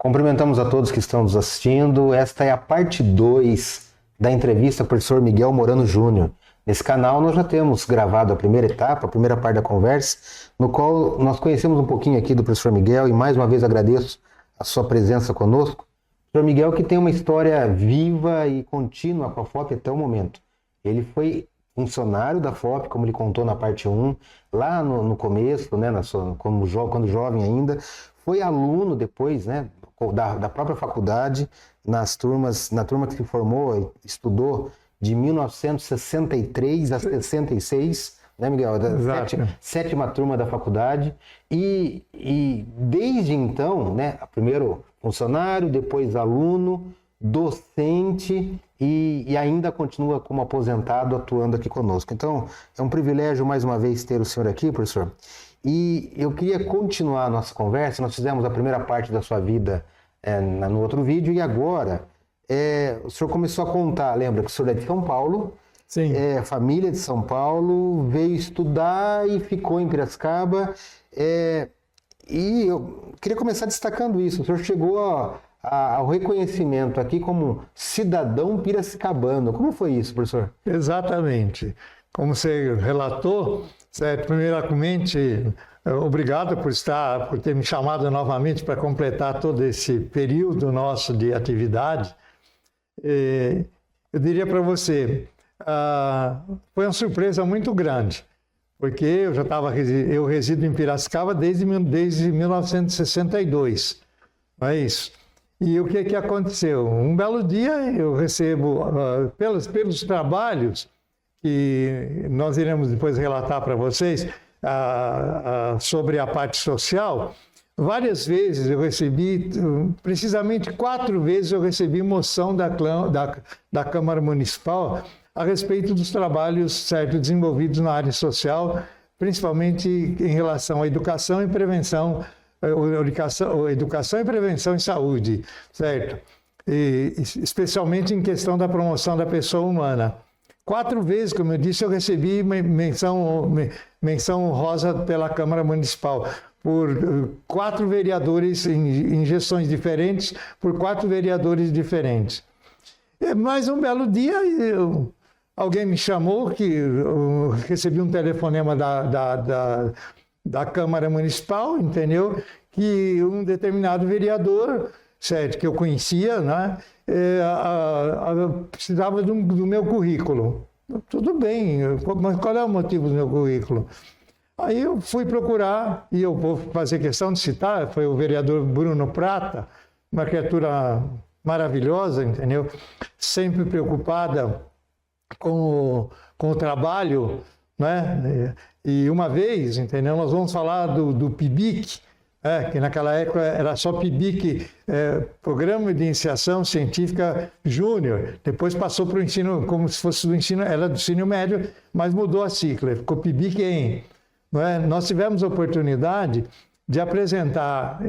Cumprimentamos a todos que estão nos assistindo. Esta é a parte 2 da entrevista com o professor Miguel Morano Júnior. Nesse canal nós já temos gravado a primeira etapa, a primeira parte da conversa, no qual nós conhecemos um pouquinho aqui do professor Miguel e mais uma vez agradeço a sua presença conosco. Professor Miguel, que tem uma história viva e contínua com a FOP até o momento. Ele foi funcionário da FOP, como ele contou na parte 1, lá no começo, né, quando jovem ainda, foi aluno depois, né, da própria faculdade, na turma que se formou, estudou de 1963 a 66, né, Miguel? Sétima turma da faculdade. E desde então, né, primeiro funcionário, depois aluno, docente e ainda continua como aposentado atuando aqui conosco. Então, é um privilégio mais uma vez ter o senhor aqui, professor. E eu queria continuar a nossa conversa. Nós fizemos a primeira parte da sua vida no outro vídeo e agora o senhor começou a contar, lembra que o senhor é de São Paulo? Sim. Família de São Paulo, veio estudar e ficou em Piracicaba. E eu queria começar destacando isso. O senhor chegou ao reconhecimento aqui como cidadão piracicabano. Como foi isso, professor? Exatamente. Como você relatou, certo? Primeiramente, obrigado por ter me chamado novamente para completar todo esse período nosso de atividade. Eu diria para você, foi uma surpresa muito grande, porque eu resido em Piracicaba desde 1962, não é isso? E o que aconteceu? Um belo dia eu recebo, pelos trabalhos que nós iremos depois relatar para vocês, sobre a parte social, várias vezes eu recebi, precisamente 4 vezes eu recebi moção da Câmara Municipal a respeito dos trabalhos certo, desenvolvidos na área social, principalmente em relação à educação e prevenção, educação e prevenção em saúde, certo? E, especialmente em questão da promoção da pessoa humana. 4 vezes, como eu disse, eu recebi menção honrosa pela Câmara Municipal, por 4 vereadores em gestões diferentes, por 4 vereadores diferentes. Mas um belo dia, alguém me chamou, que eu recebi um telefonema da Câmara Municipal, entendeu? Que um determinado vereador, certo, que eu conhecia, né, precisava do meu currículo. Tudo bem, mas qual é o motivo do meu currículo? Aí eu fui procurar, e eu vou fazer questão de citar, foi o vereador Bruno Prata, uma criatura maravilhosa, entendeu? Sempre preocupada com o trabalho, né? E uma vez, entendeu? Nós vamos falar do PIBIC, que naquela época era só PIBIC, Programa de Iniciação Científica Júnior. Depois passou para o ensino, como se fosse do ensino, era do ensino médio, mas mudou a sigla, ficou PIBIC-EM. Nós tivemos a oportunidade de apresentar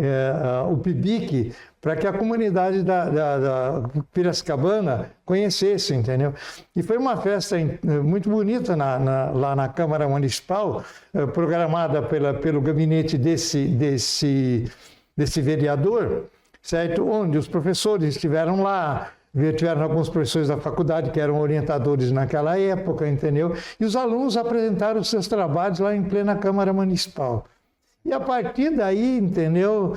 o PIBIC para que a comunidade da Piracicabana conhecesse, entendeu? E foi uma festa muito bonita lá na Câmara Municipal, programada pelo gabinete desse vereador, certo? Onde os professores estiveram lá, tiveram alguns professores da faculdade que eram orientadores naquela época, entendeu? E os alunos apresentaram os seus trabalhos lá em plena Câmara Municipal. E a partir daí, entendeu,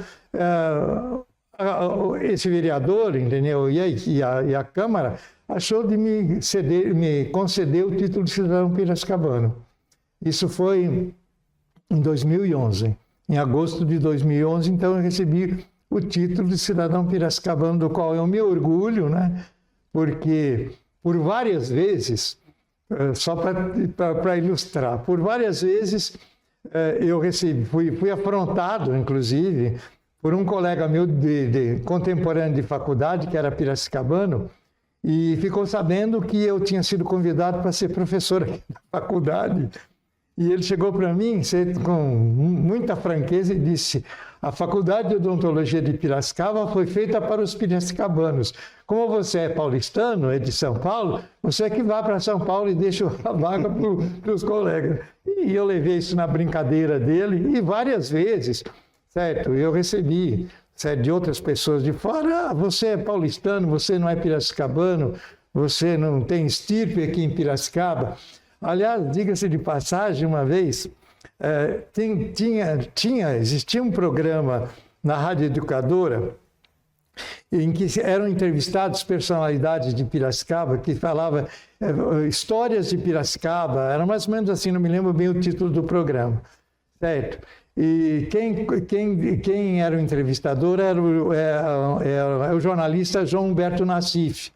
esse vereador, entendeu, e a Câmara achou de me conceder o título de cidadão piracicabano. Isso foi em 2011. Em agosto de 2011, então, eu recebi o título de cidadão piracicabano, do qual eu me orgulho, né? Porque por várias vezes, só para ilustrar, por várias vezes eu fui afrontado, inclusive, por um colega meu de contemporâneo de faculdade, que era piracicabano, e ficou sabendo que eu tinha sido convidado para ser professor aqui na faculdade. E ele chegou para mim com muita franqueza e disse: a Faculdade de Odontologia de Piracicaba foi feita para os piracicabanos. Como você é paulistano, é de São Paulo, você é que vá para São Paulo e deixa a vaga para os colegas. E eu levei isso na brincadeira dele e várias vezes, certo? Eu recebi, de outras pessoas de fora, você é paulistano, você não é piracicabano, você não tem estirpe aqui em Piracicaba. Aliás, diga-se de passagem, uma vez, existia um programa na Rádio Educadora em que eram entrevistados personalidades de Piracicaba que falavam histórias de Piracicaba, era mais ou menos assim, não me lembro bem o título do programa, certo? E quem era o entrevistador era o jornalista João Humberto Nassif.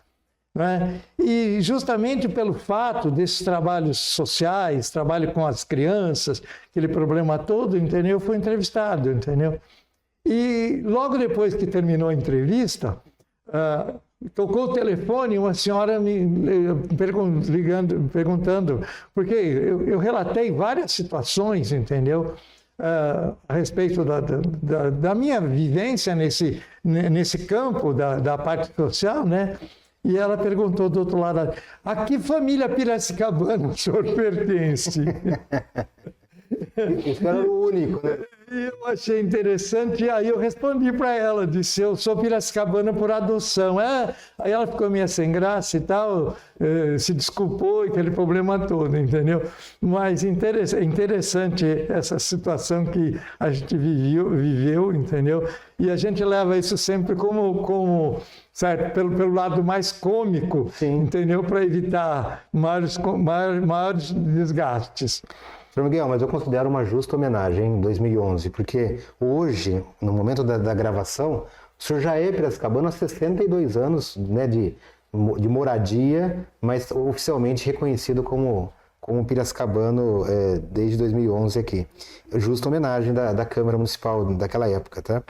Né? E justamente pelo fato desses trabalhos sociais, trabalho com as crianças, aquele problema todo, entendeu? Foi entrevistado, entendeu? E logo depois que terminou a entrevista, tocou o telefone e uma senhora me perguntando, porque eu relatei várias situações, entendeu? A respeito da minha vivência nesse campo da parte social, né? E ela perguntou do outro lado, a que família piracicabana o senhor pertence? Isso era o único, né? E eu achei interessante, e aí eu respondi para ela, disse, eu sou piracicabana por adoção. Aí ela ficou meio sem graça e tal, se desculpou, aquele problema todo, entendeu? Mas interessante essa situação que a gente viveu, entendeu? E a gente leva isso sempre como certo, pelo lado mais cômico, sim, entendeu? Para evitar maiores desgastes. Sr. Miguel, mas eu considero uma justa homenagem em 2011, porque hoje, no momento da gravação, o senhor já é piracicabano há 62 anos, né, de moradia, mas oficialmente reconhecido como piracicabano desde 2011 aqui. Justa homenagem da Câmara Municipal daquela época, tá?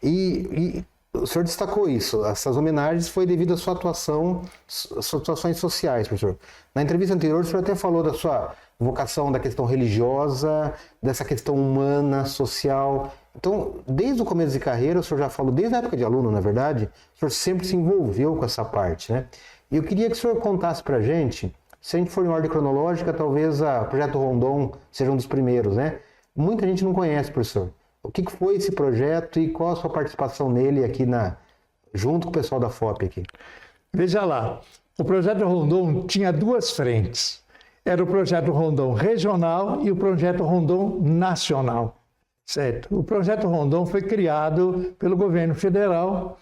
E o senhor destacou isso, essas homenagens foi devido à sua atuação, às suas atuações sociais, professor. Na entrevista anterior, o senhor até falou da sua vocação da questão religiosa, dessa questão humana, social. Então, desde o começo de carreira, o senhor já falou, desde a época de aluno, na verdade, o senhor sempre se envolveu com essa parte, né? E eu queria que o senhor contasse pra gente, se a gente for em ordem cronológica, talvez o Projeto Rondon seja um dos primeiros, né? Muita gente não conhece, professor. O que foi esse projeto e qual a sua participação nele aqui junto com o pessoal da FOP aqui? Veja lá, o Projeto Rondon tinha duas frentes. Era o Projeto Rondon regional e o Projeto Rondon nacional, certo? O Projeto Rondon foi criado pelo governo federal,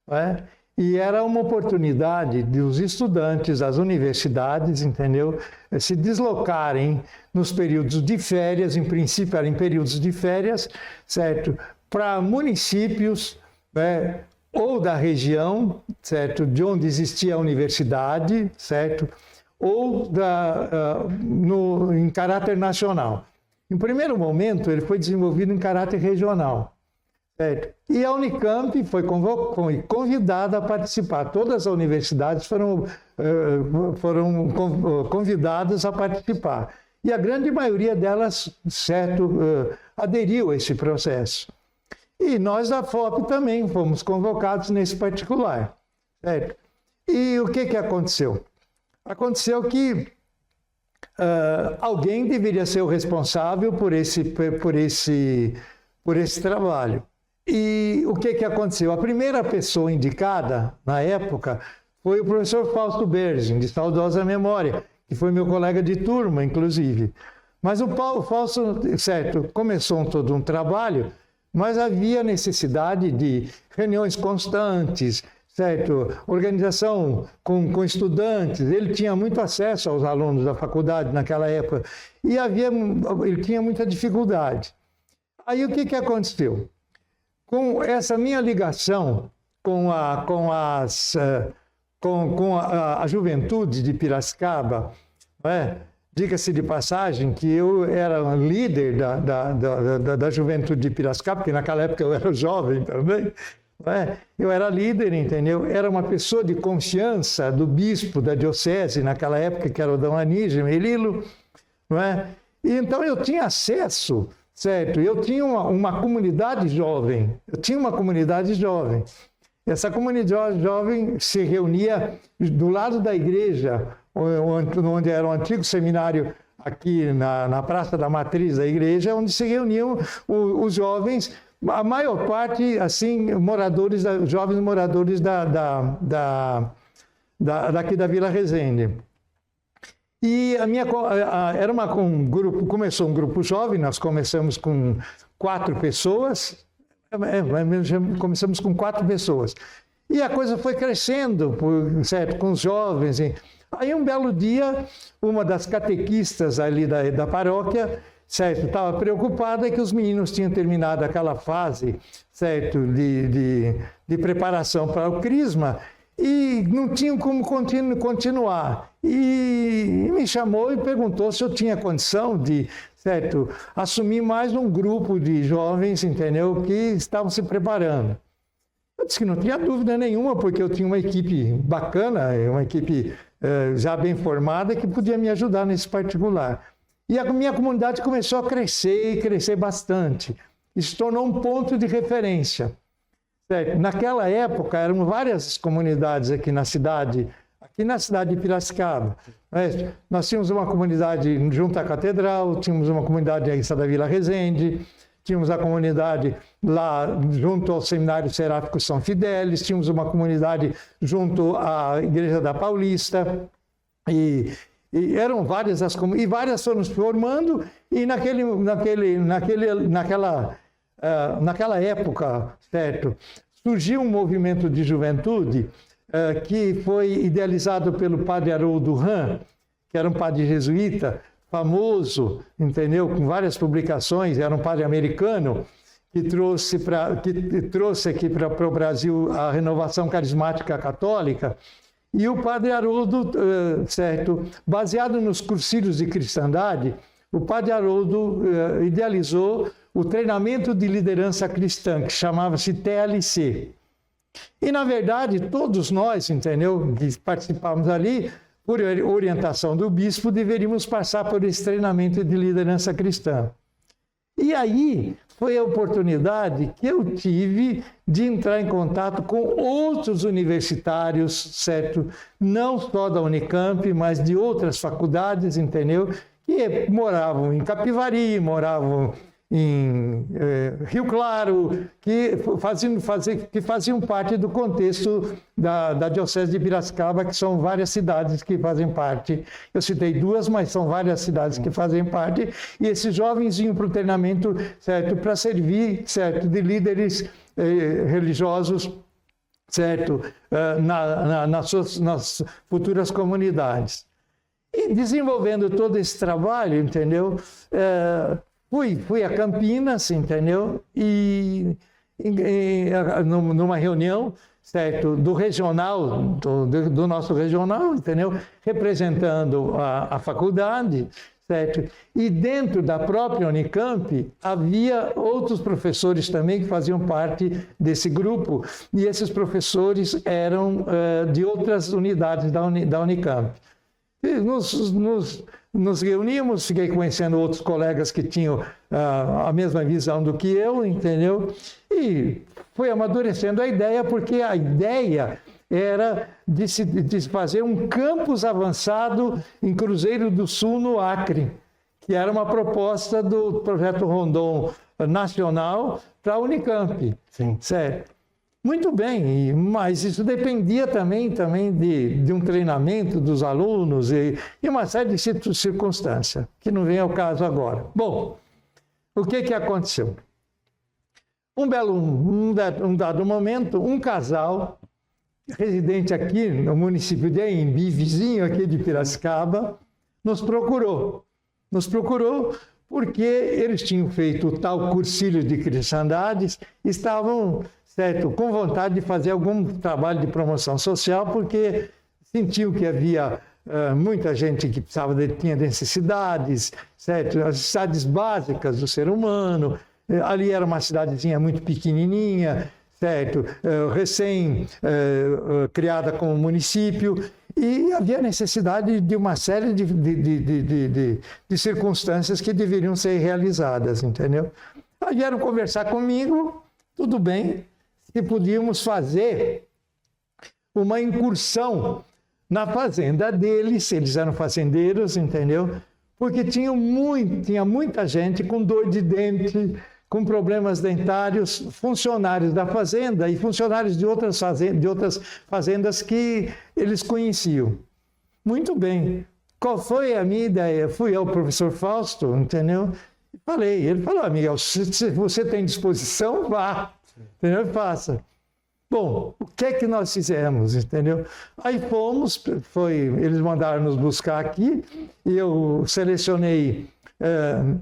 né? E era uma oportunidade dos estudantes das universidades, entendeu? Se deslocarem nos períodos de férias, em princípio eram em períodos de férias, certo? Para municípios, né? Ou da região, certo? De onde existia a universidade, certo? Ou em caráter nacional. Em primeiro momento, ele foi desenvolvido em caráter regional. Certo? E a Unicamp foi convidada a participar. Todas as universidades foram convidadas a participar. E a grande maioria delas, certo, aderiu a esse processo. E nós da FOP também fomos convocados nesse particular. Certo? E o que aconteceu? Aconteceu que alguém deveria ser o responsável por esse trabalho. E o que aconteceu? A primeira pessoa indicada, na época, foi o professor Fausto Berzin, de saudosa memória, que foi meu colega de turma, inclusive. Mas o Fausto, certo, começou todo um trabalho, mas havia necessidade de reuniões constantes, certo? Organização com estudantes, ele tinha muito acesso aos alunos da faculdade naquela época, e ele tinha muita dificuldade. Aí o que aconteceu? Com essa minha ligação com a juventude de Piracicaba, diga-se de passagem que eu era líder da juventude de Piracicaba, porque naquela época eu era jovem também, eu era líder, entendeu? Era uma pessoa de confiança do bispo da diocese naquela época, que era o Dom Anísio Melilo, e então eu tinha acesso. Certo, eu tinha uma comunidade jovem, Essa comunidade jovem se reunia do lado da igreja, onde era o antigo seminário, aqui na Praça da Matriz da igreja, onde se reuniam os jovens A maior parte, assim, jovens moradores daqui da Vila Resende. E era um grupo, começou um grupo jovem, nós começamos com 4 pessoas, começamos com 4 pessoas. E a coisa foi crescendo, certo, com os jovens. Aí um belo dia, uma das catequistas ali da paróquia, certo, estava preocupada que os meninos tinham terminado aquela fase, certo, de preparação para o crisma, e não tinham como continuar. E me chamou e perguntou se eu tinha condição de, certo, assumir mais um grupo de jovens, entendeu, que estavam se preparando. Eu disse que não tinha dúvida nenhuma, porque eu tinha uma equipe bacana, uma equipe já bem formada, que podia me ajudar nesse particular. E a minha comunidade começou a crescer e crescer bastante. Isso tornou um ponto de referência. Certo? Naquela época, eram várias comunidades aqui na cidade de Piracicaba. Nós tínhamos uma comunidade junto à Catedral, tínhamos uma comunidade aí da Vila Resende, tínhamos a comunidade lá junto ao Seminário Seráfico São Fidélis, tínhamos uma comunidade junto à Igreja da Paulista, e eram várias as comunidades, e várias foram se formando, e naquela época, certo, surgiu um movimento de juventude que foi idealizado pelo padre Haroldo Ram, que era um padre jesuíta, famoso, entendeu, com várias publicações, era um padre americano, que trouxe aqui para o Brasil a renovação carismática católica. E o padre Haroldo, certo, baseado nos cursilhos de cristandade, o padre Haroldo idealizou o treinamento de liderança cristã, que chamava-se TLC. E, na verdade, todos nós, entendeu, que participávamos ali, por orientação do bispo, deveríamos passar por esse treinamento de liderança cristã. E aí foi a oportunidade que eu tive de entrar em contato com outros universitários, certo? Não só da Unicamp, mas de outras faculdades, entendeu? Que moravam em Capivari, moravam em Rio Claro, que faziam parte do contexto da Diocese de Piracicaba, que são várias cidades que fazem parte. Eu citei 2, mas são várias cidades que fazem parte, e esses jovens iam para o treinamento, certo, para servir, certo, de líderes religiosos, certo, nas futuras comunidades. E desenvolvendo todo esse trabalho, entendeu? Fui a Campinas, entendeu? E numa reunião, certo, do regional, do nosso regional, entendeu? Representando a faculdade, certo? E dentro da própria Unicamp havia outros professores também que faziam parte desse grupo, e esses professores eram de outras unidades da Unicamp. E nos reuníamos, fiquei conhecendo outros colegas que tinham a mesma visão do que eu, entendeu? E foi amadurecendo a ideia, porque a ideia era de se fazer um campus avançado em Cruzeiro do Sul, no Acre, que era uma proposta do Projeto Rondon Nacional para a Unicamp. Sim. Certo? Muito bem, mas isso dependia também de um treinamento dos alunos e uma série de circunstâncias, que não vem ao caso agora. Bom, o que aconteceu? Um dado momento, um casal residente aqui no município de Anhembi, vizinho aqui de Piracicaba, nos procurou. Nos procurou porque eles tinham feito o tal cursilho de cristandades, estavam, certo, com vontade de fazer algum trabalho de promoção social, porque sentiam que havia muita gente que tinha necessidades, certo? As necessidades básicas do ser humano. Ali era uma cidadezinha muito pequenininha, certo? Criada como município, e havia necessidade de uma série de circunstâncias que deveriam ser realizadas, entendeu? Aí vieram conversar comigo, tudo bem, se podíamos fazer uma incursão na fazenda deles, eles eram fazendeiros, entendeu? Porque tinha muita gente com dor de dente, com problemas dentários, funcionários da fazenda e funcionários de outras fazendas que eles conheciam. Muito bem. Qual foi a minha ideia? Fui ao professor Fausto, entendeu? Falei. Ele falou, Miguel, se você tem disposição, vá. Entendeu? Faça. Bom, o que é que nós fizemos, entendeu? Aí fomos, eles mandaram nos buscar aqui, e eu selecionei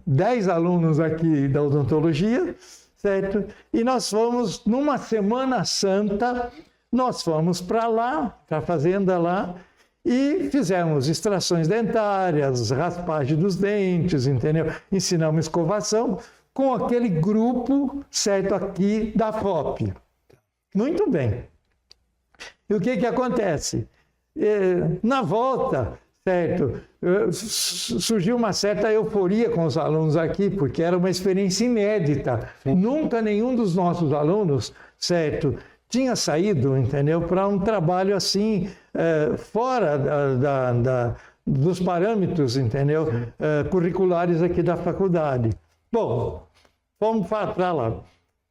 10 alunos aqui da odontologia, certo? E nós fomos, numa Semana Santa, nós fomos para lá, para a fazenda lá, e fizemos extrações dentárias, raspagem dos dentes, entendeu? Ensinamos escovação com aquele grupo, certo, aqui da FOP. Muito bem. E o que acontece? Na volta, certo, surgiu uma certa euforia com os alunos aqui, porque era uma experiência inédita. Nunca nenhum dos nossos alunos, certo, tinha saído, entendeu, para um trabalho assim, fora dos parâmetros, entendeu, curriculares aqui da faculdade. Bom, fomos para lá.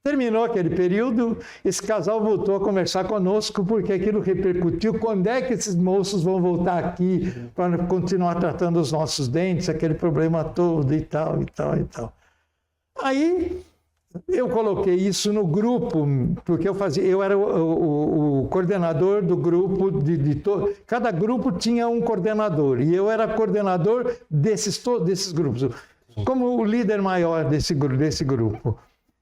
Terminou aquele período, esse casal voltou a conversar conosco, porque aquilo repercutiu. Quando é que esses moços vão voltar aqui para continuar tratando os nossos dentes, aquele problema todo e tal, e tal, e tal. Aí eu coloquei isso no grupo, porque eu era o coordenador do grupo, cada grupo tinha um coordenador, e eu era coordenador desses grupos, como o líder maior desse grupo.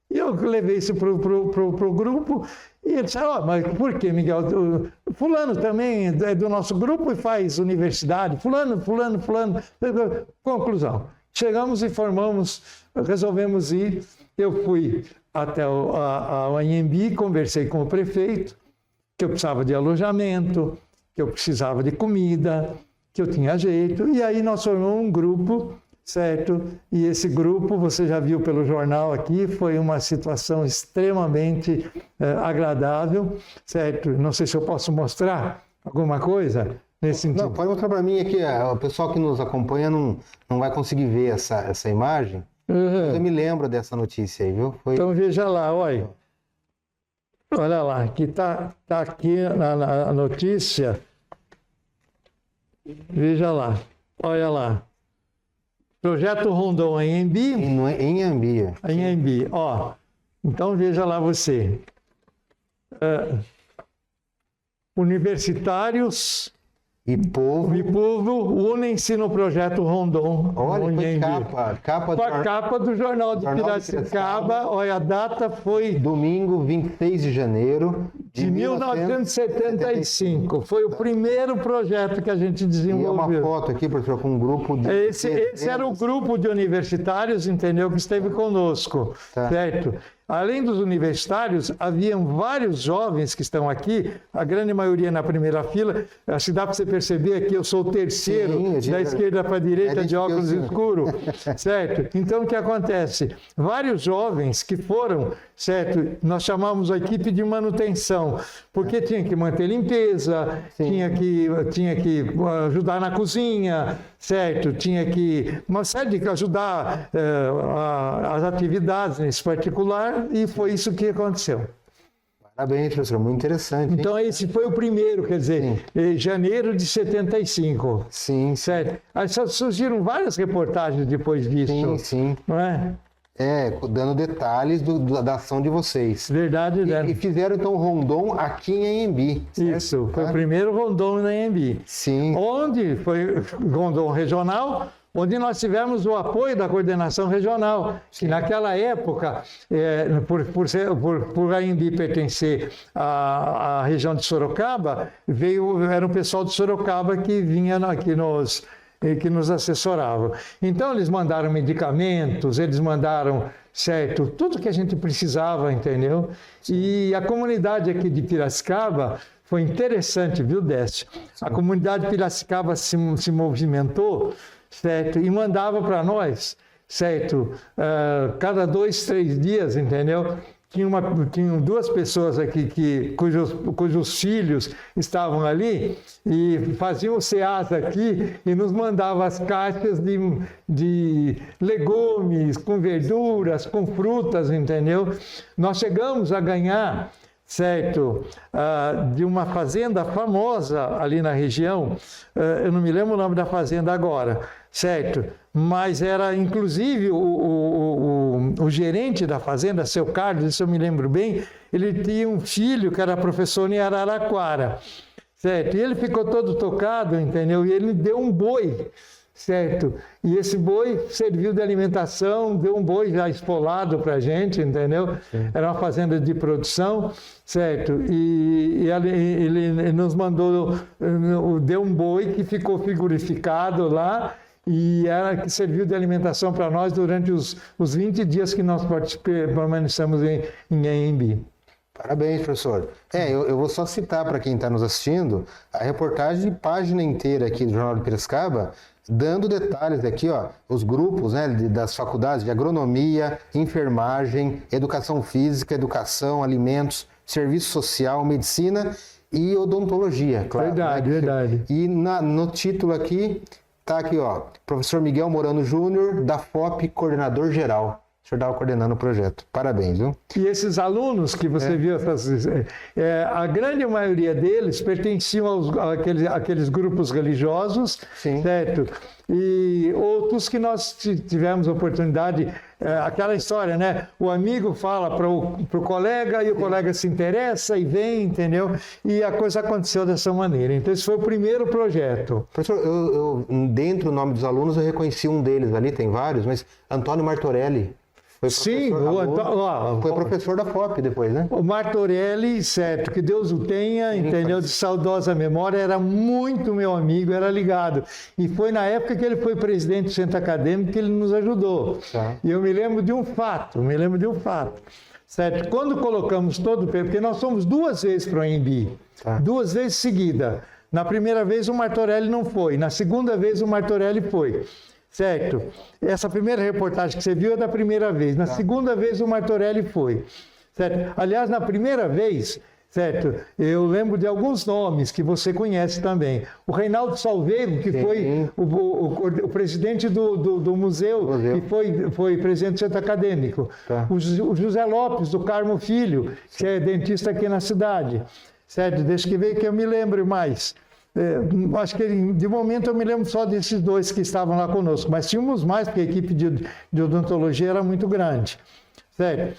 E eu levei isso para o grupo, e ele disse, mas por que, Miguel? Fulano também é do nosso grupo e faz universidade, fulano. Conclusão, chegamos e resolvemos ir. Eu fui até a Anhembi, conversei com o prefeito, que eu precisava de alojamento, que eu precisava de comida, que eu tinha jeito, e aí nós formamos um grupo, certo? E esse grupo, você já viu pelo jornal aqui, foi uma situação extremamente agradável, certo? Não sei se eu posso mostrar alguma coisa nesse sentido. Não, pode mostrar para mim aqui, o pessoal que nos acompanha não vai conseguir ver essa imagem. Eu me lembro dessa notícia aí, viu? Então veja lá, olha lá, aqui tá aqui na notícia, veja lá, olha lá. Projeto Rondon Anhembi. Em Anhembi. Anhembi, ó. Então veja lá você. Universitários e povo unem-se no projeto Rondon. Olha, foi capa com a capa do Jornal de Piracicaba. Olha, a data foi... Domingo, 26 de janeiro de 1975. Foi o primeiro projeto que a gente desenvolveu. E é uma foto aqui, professor, com um grupo de... Esse era o grupo de universitários, entendeu, que esteve conosco, certo? Além dos universitários, haviam vários jovens que estão aqui, a grande maioria na primeira fila. Acho que dá para você perceber aqui, eu sou o terceiro, da esquerda para a direita, de óculos escuros, certo? Então, o que acontece? Vários jovens que foram, certo? Nós chamamos a equipe de manutenção, porque tinha que manter limpeza, tinha que ajudar na cozinha, certo? Tinha que ajudar as atividades nesse particular, e foi isso que aconteceu. Parabéns, professor, muito interessante. Hein? Então, esse foi o primeiro, quer dizer, em janeiro de 75. Sim. Certo? Aí surgiram várias reportagens depois disso. Sim. Não é? Dando detalhes da ação de vocês. Verdade, né? E fizeram, então, o Rondon aqui em Anhembi. Isso, foi o primeiro Rondon na Anhembi. Sim. Onde foi Rondon regional, onde nós tivemos o apoio da coordenação regional, que naquela época, por Anhembi pertencer à região de Sorocaba, era o pessoal de Sorocaba que vinha aqui que nos assessorava. Então, eles mandaram medicamentos, eles mandaram, certo, tudo que a gente precisava, entendeu? E a comunidade aqui de Piracicaba foi interessante, viu, Décio? A comunidade de Piracicaba se movimentou, certo? E mandava para nós, certo? Cada 2, 3 dias, entendeu? tinham duas pessoas aqui cujos filhos estavam ali e faziam o SEASA aqui e nos mandavam as caixas de legumes, com verduras, com frutas, entendeu? Nós chegamos a ganhar, certo, de uma fazenda famosa ali na região, eu não me lembro o nome da fazenda agora, certo? Mas era, inclusive, o gerente da fazenda, seu Carlos, isso eu me lembro bem, ele tinha um filho que era professor em Araraquara, certo? E ele ficou todo tocado, entendeu? E ele deu um boi, certo? E esse boi serviu de alimentação, deu um boi já espolado para a gente, entendeu? Sim. Era uma fazenda de produção, certo? E ele nos mandou, deu um boi que ficou frigorificado lá, e era que serviu de alimentação para nós durante os 20 dias que nós permanecemos em Anhembi. Parabéns, professor. Eu vou só citar para quem está nos assistindo a reportagem de página inteira aqui do Jornal de Piracicaba, dando detalhes aqui, ó, os grupos, né, das faculdades de agronomia, enfermagem, educação física, educação, alimentos, serviço social, medicina e odontologia, claro. Verdade, né? Verdade. E no título aqui, tá aqui, ó, professor Miguel Morano Júnior, da FOP, coordenador geral. O senhor estava coordenando o projeto. Parabéns, viu? E esses alunos que você viu, a grande maioria deles pertenciam àqueles grupos religiosos, sim, certo? E outros que nós tivemos a oportunidade, aquela história, né? O amigo fala para o colega e o colega se interessa e vem, entendeu? E a coisa aconteceu dessa maneira. Então, esse foi o primeiro projeto. Professor, dentro do nome dos alunos, eu reconheci um deles ali, tem vários, mas Antônio Martorelli. Sim, foi professor da FOP depois, né? O Martorelli, certo, que Deus o tenha, entendeu, de saudosa memória, era muito meu amigo, era ligado. E foi na época que ele foi presidente do Centro Acadêmico que ele nos ajudou. Tá. E eu me lembro de um fato, certo? Quando colocamos todo o porque nós fomos 2 vezes para o Anhembi, tá, 2 vezes seguida. Na primeira vez o Martorelli não foi, na segunda vez o Martorelli foi. Certo? Essa primeira reportagem que você viu é da primeira vez. Na segunda vez o Martorelli foi. Certo? Aliás, na primeira vez, certo? Eu lembro de alguns nomes que você conhece também. O Reinaldo Salveiro, que foi o presidente do museu, que foi presidente do Centro Acadêmico. Tá. O José Lopes, do Carmo Filho, que é dentista aqui na cidade. Certo? Deixa que ver que eu me lembro mais. Acho que de momento eu me lembro só desses 2 que estavam lá conosco, mas tínhamos mais, porque a equipe de odontologia era muito grande. Certo?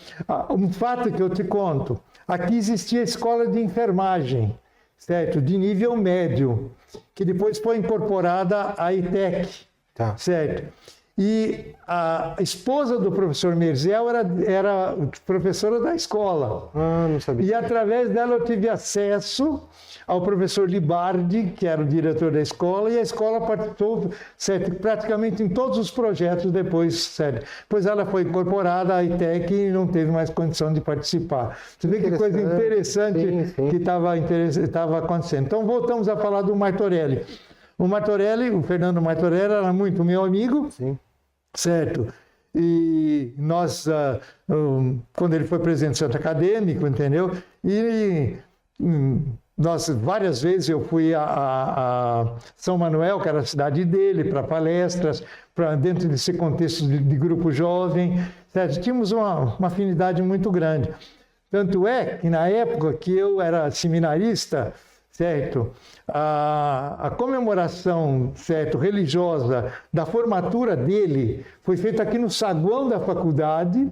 Um fato que eu te conto, aqui existia a escola de enfermagem, certo? De nível médio, que depois foi incorporada à ITEC, tá, certo? E a esposa do professor Merzel era professora da escola. Não sabia. E através dela eu tive acesso ao professor Libardi, que era o diretor da escola, e a escola participou, certo, praticamente em todos os projetos depois, certo? Pois ela foi incorporada à ITEC e não teve mais condição de participar. Você vê que coisa interessante, sim, que estava acontecendo. Então voltamos a falar do Martorelli. O Fernando Martorelli, era muito meu amigo, sim, certo? E nós, quando ele foi presidente do Centro Acadêmico, entendeu? E nós, várias vezes eu fui a São Manuel, que era a cidade dele, para palestras, dentro desse contexto de grupo jovem, certo? Tínhamos uma afinidade muito grande. Tanto é que na época que eu era seminarista, certo? A comemoração, certo, religiosa da formatura dele foi feita aqui no saguão da faculdade,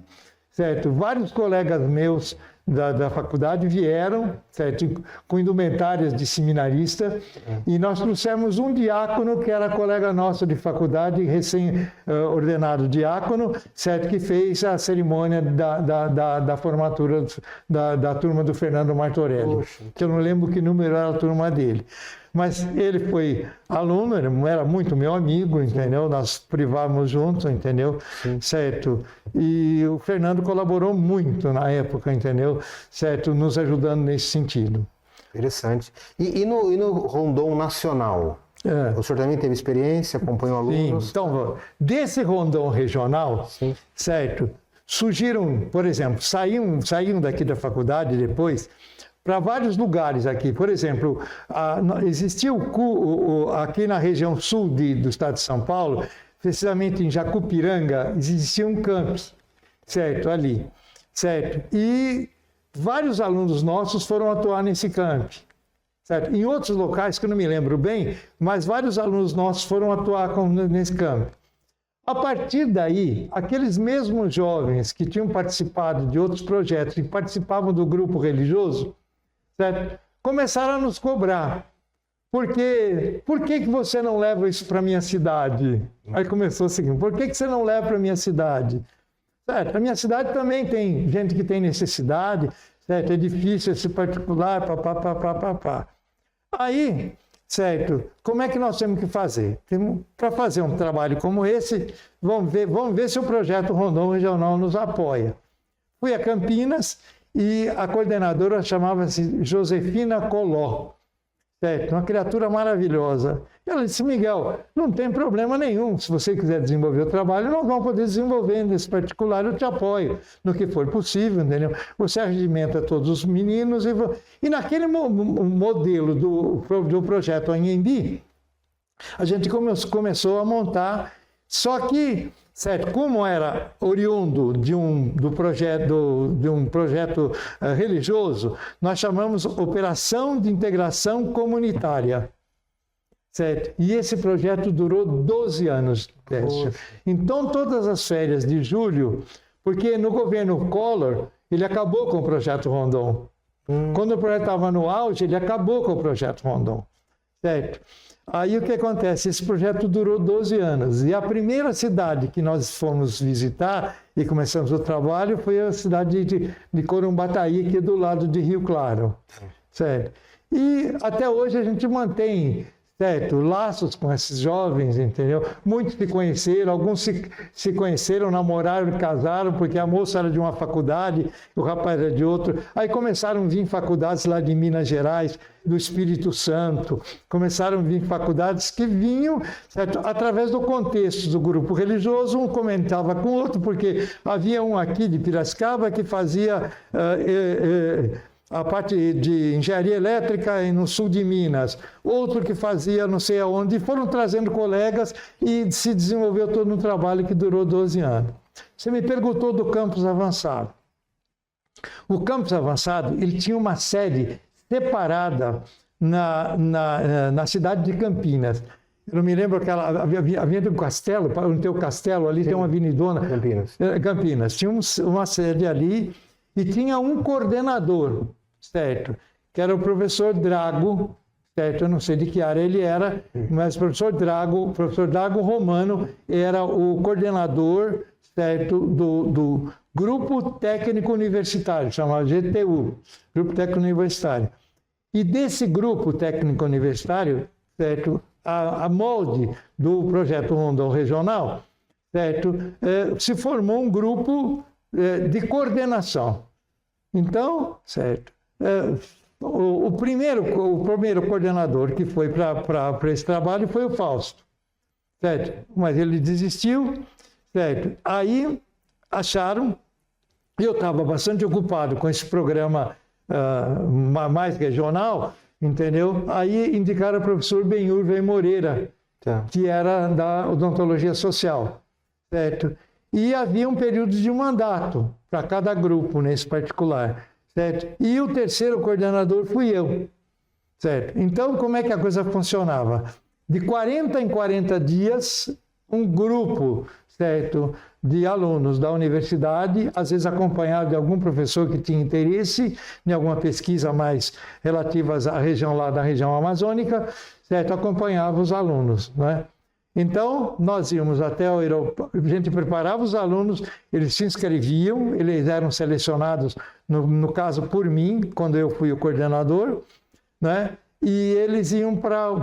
certo? Vários colegas meus da faculdade vieram, certo, com indumentárias de seminarista, e nós trouxemos um diácono que era colega nosso de faculdade, recém-ordenado diácono, certo, que fez a cerimônia da formatura da turma do Fernando Martorelli. Poxa. Que eu não lembro que número era a turma dele. Mas ele foi aluno, ele era muito meu amigo, entendeu? Nós privávamos juntos, entendeu? Sim. Certo? E o Fernando colaborou muito na época, entendeu? Certo? Nos ajudando nesse sentido. Interessante. E no Rondon Nacional? O senhor também teve experiência, acompanhou alunos? Sim. Então, desse Rondon regional, sim, certo? surgiram, por exemplo, saíam daqui da faculdade depois para vários lugares aqui. Por exemplo, existia aqui na região sul do estado de São Paulo, precisamente em Jacupiranga, existia um campus, certo, ali, certo? E vários alunos nossos foram atuar nesse campus, certo? Em outros locais que eu não me lembro bem, mas vários alunos nossos foram atuar nesse campus. A partir daí, aqueles mesmos jovens que tinham participado de outros projetos, que participavam do grupo religioso, certo? Começaram a nos cobrar. Por que você não leva isso para a minha cidade? Aí começou o seguinte, por que você não leva para a minha cidade? Certo? A minha cidade também tem gente que tem necessidade, certo? É difícil esse particular, papapá. Aí, certo, como é que nós temos que fazer? Para fazer um trabalho como esse, vamos ver se o projeto Rondon Regional nos apoia. Fui a Campinas e a coordenadora chamava-se Josefina Coló, certo? Uma criatura maravilhosa. Ela disse, Miguel, não tem problema nenhum, se você quiser desenvolver o trabalho, nós vamos poder desenvolver nesse particular, eu te apoio no que for possível, entendeu? Você arregimenta todos os meninos e naquele modelo do projeto Anhembi, a gente começou a montar, só que, certo, como era oriundo de um projeto religioso, nós chamamos Operação de Integração Comunitária. Certo? E esse projeto durou 12 anos. Então, todas as férias de julho, porque no governo Collor, ele acabou com o projeto Rondon. Quando o projeto estava no auge, ele acabou com o projeto Rondon. Certo? Aí o que acontece? Esse projeto durou 12 anos. E a primeira cidade que nós fomos visitar e começamos o trabalho foi a cidade de Corumbataí, que é do lado de Rio Claro. Certo? E até hoje a gente mantém, certo, laços com esses jovens, entendeu? Muitos se conheceram, alguns se conheceram, namoraram, casaram, porque a moça era de uma faculdade, o rapaz era de outra. Aí começaram a vir faculdades lá de Minas Gerais, do Espírito Santo. Começaram a vir faculdades que vinham, certo, através do contexto do grupo religioso, um comentava com o outro, porque havia um aqui de Piracicaba que fazia a parte de engenharia elétrica no sul de Minas, outro que fazia não sei aonde, e foram trazendo colegas e se desenvolveu todo um trabalho que durou 12 anos. Você me perguntou do campus avançado. O campus avançado, ele tinha uma sede separada na cidade de Campinas. Eu não me lembro aquela avenida do Castelo, onde tem o castelo ali, sim, tem uma avenidona. Campinas. Tinha uma sede ali. E tinha um coordenador, certo? Que era o professor Drago, certo? Eu não sei de que área ele era, mas o professor Drago Romano era o coordenador, certo? Do Grupo Técnico Universitário, chamado GTU, Grupo Técnico Universitário. E desse Grupo Técnico Universitário, certo? A molde do projeto Rondon Regional, certo? Se formou um grupo de coordenação. Então, certo, o primeiro coordenador que foi para esse trabalho foi o Fausto, certo? Mas ele desistiu, certo? Aí acharam, eu estava bastante ocupado com esse programa mais regional, entendeu? Aí indicaram o professor Benhur V. Moreira, que era da odontologia social, certo? E havia um período de mandato para cada grupo nesse particular, certo? E o terceiro coordenador fui eu, certo? Então, como é que a coisa funcionava? De 40 em 40 dias, um grupo, certo, de alunos da universidade, às vezes acompanhado de algum professor que tinha interesse em alguma pesquisa mais relativa à região lá da região amazônica, certo? Acompanhava os alunos, né? Então, nós íamos até o aeroporto, a gente preparava os alunos, eles se inscreviam, eles eram selecionados, no caso por mim, quando eu fui o coordenador, né? E eles iam para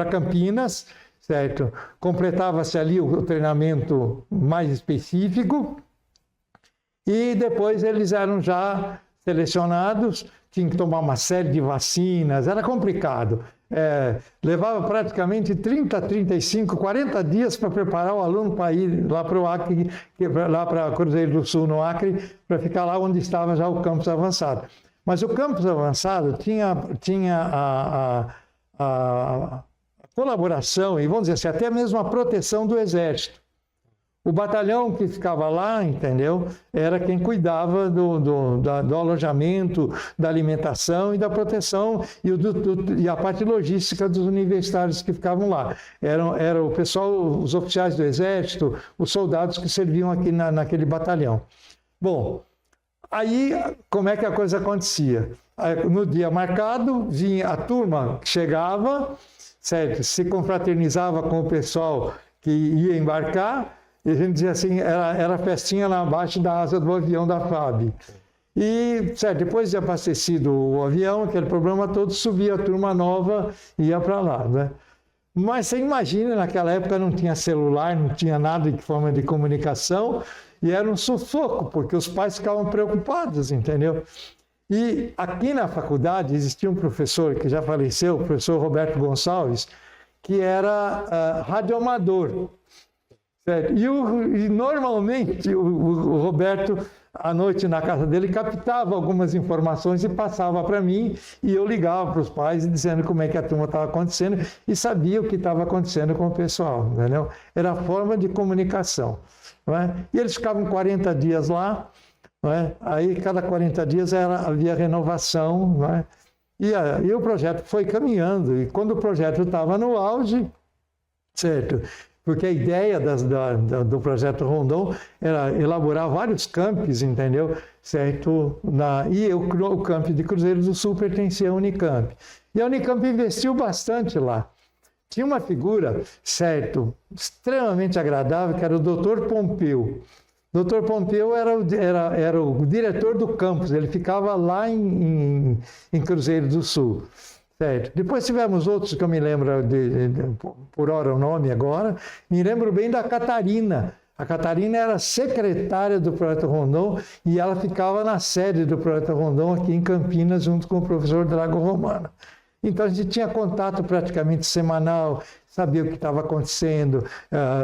Campinas, certo? Completava-se ali o treinamento mais específico e depois eles eram já selecionados, tinham que tomar uma série de vacinas, era complicado. levava praticamente 30, 35, 40 dias para preparar o aluno para ir lá para o Acre, lá para Cruzeiro do Sul, no Acre, para ficar lá onde estava já o campus avançado. Mas o campus avançado tinha a colaboração e, vamos dizer assim, até mesmo a proteção do Exército. O batalhão que ficava lá, entendeu, era quem cuidava do alojamento, da alimentação e da proteção e a parte logística dos universitários que ficavam lá. Era o pessoal, os oficiais do Exército, os soldados que serviam aqui naquele batalhão. Bom, aí como é que a coisa acontecia? No dia marcado, vinha a turma que chegava, certo? Se confraternizava com o pessoal que ia embarcar, e a gente dizia assim, era festinha lá abaixo da asa do avião da FAB. E, certo, depois de abastecido o avião, aquele problema todo, subia a turma nova e ia para lá, né? Mas você imagina, naquela época não tinha celular, não tinha nada de forma de comunicação, e era um sufoco, porque os pais ficavam preocupados, entendeu? E aqui na faculdade existia um professor que já faleceu, o professor Roberto Gonçalves, que era radioamador. E normalmente o Roberto, à noite na casa dele, captava algumas informações e passava para mim, e eu ligava para os pais dizendo como é que a turma estava acontecendo e sabia o que estava acontecendo com o pessoal, entendeu? Era a forma de comunicação. Não é? E eles ficavam 40 dias lá, não é? Aí cada 40 dias havia renovação, não é? E o projeto foi caminhando, e quando o projeto estava no auge, certo? Porque a ideia do projeto Rondon era elaborar vários campos, entendeu? Certo? E o campo de Cruzeiro do Sul pertencia à Unicamp. E a Unicamp investiu bastante lá. Tinha uma figura, certo, extremamente agradável, que era o Dr. Pompeu. O Dr. Pompeu era o diretor do campus, ele ficava lá em Cruzeiro do Sul. Certo. Depois tivemos outros que eu me lembro, por hora o nome agora, me lembro bem da Catarina. A Catarina era secretária do Projeto Rondon e ela ficava na sede do Projeto Rondon aqui em Campinas, junto com o professor Drago Romano. Então a gente tinha contato praticamente semanal, sabia o que estava acontecendo,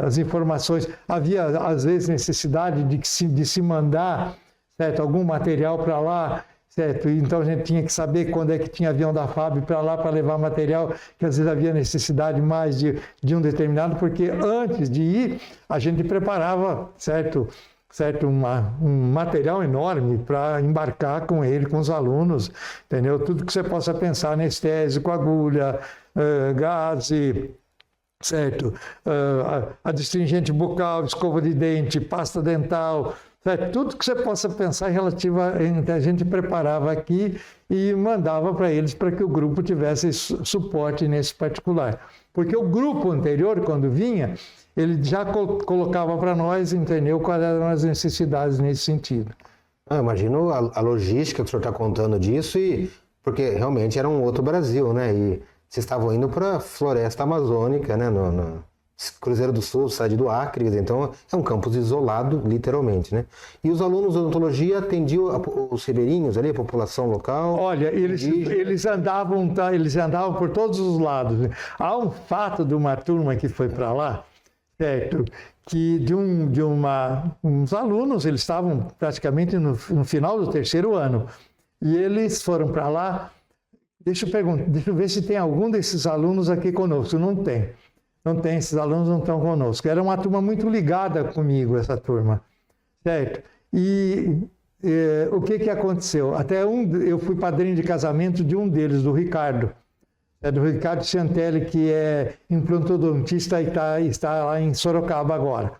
as informações. Havia, às vezes, necessidade de se mandar, certo, algum material para lá. Certo? Então a gente tinha que saber quando é que tinha avião da FAB para lá para levar material, que às vezes havia necessidade mais de um determinado, porque antes de ir a gente preparava, certo, um material enorme para embarcar com ele, com os alunos, entendeu? Tudo que você possa pensar, anestésico, agulha, gaze, certo? A astringente bucal, escova de dente, pasta dental. Tudo que você possa pensar relativo a gente preparava aqui e mandava para eles para que o grupo tivesse suporte nesse particular. Porque o grupo anterior, quando vinha, ele já colocava para nós, entendeu, quais eram as necessidades nesse sentido. Eu imagino a logística que o senhor está contando disso, porque realmente era um outro Brasil, né? E vocês estavam indo para a floresta amazônica, né? No Cruzeiro do Sul, cidade do Acre, então é um campus isolado, literalmente, né? E os alunos de odontologia atendiam os ribeirinhos ali, a população local? Olha, eles andavam por todos os lados. Há um fato de uma turma que foi para lá, certo? Que uns alunos, eles estavam praticamente no final do terceiro ano, e eles foram para lá. Deixa eu ver se tem algum desses alunos aqui conosco. Não tem. Não tem, esses alunos não estão conosco. Era uma turma muito ligada comigo, essa turma, certo? E o que aconteceu? Eu fui padrinho de casamento de um deles, do Ricardo. Do Ricardo Chantelli, que é implantodontista e está lá em Sorocaba agora.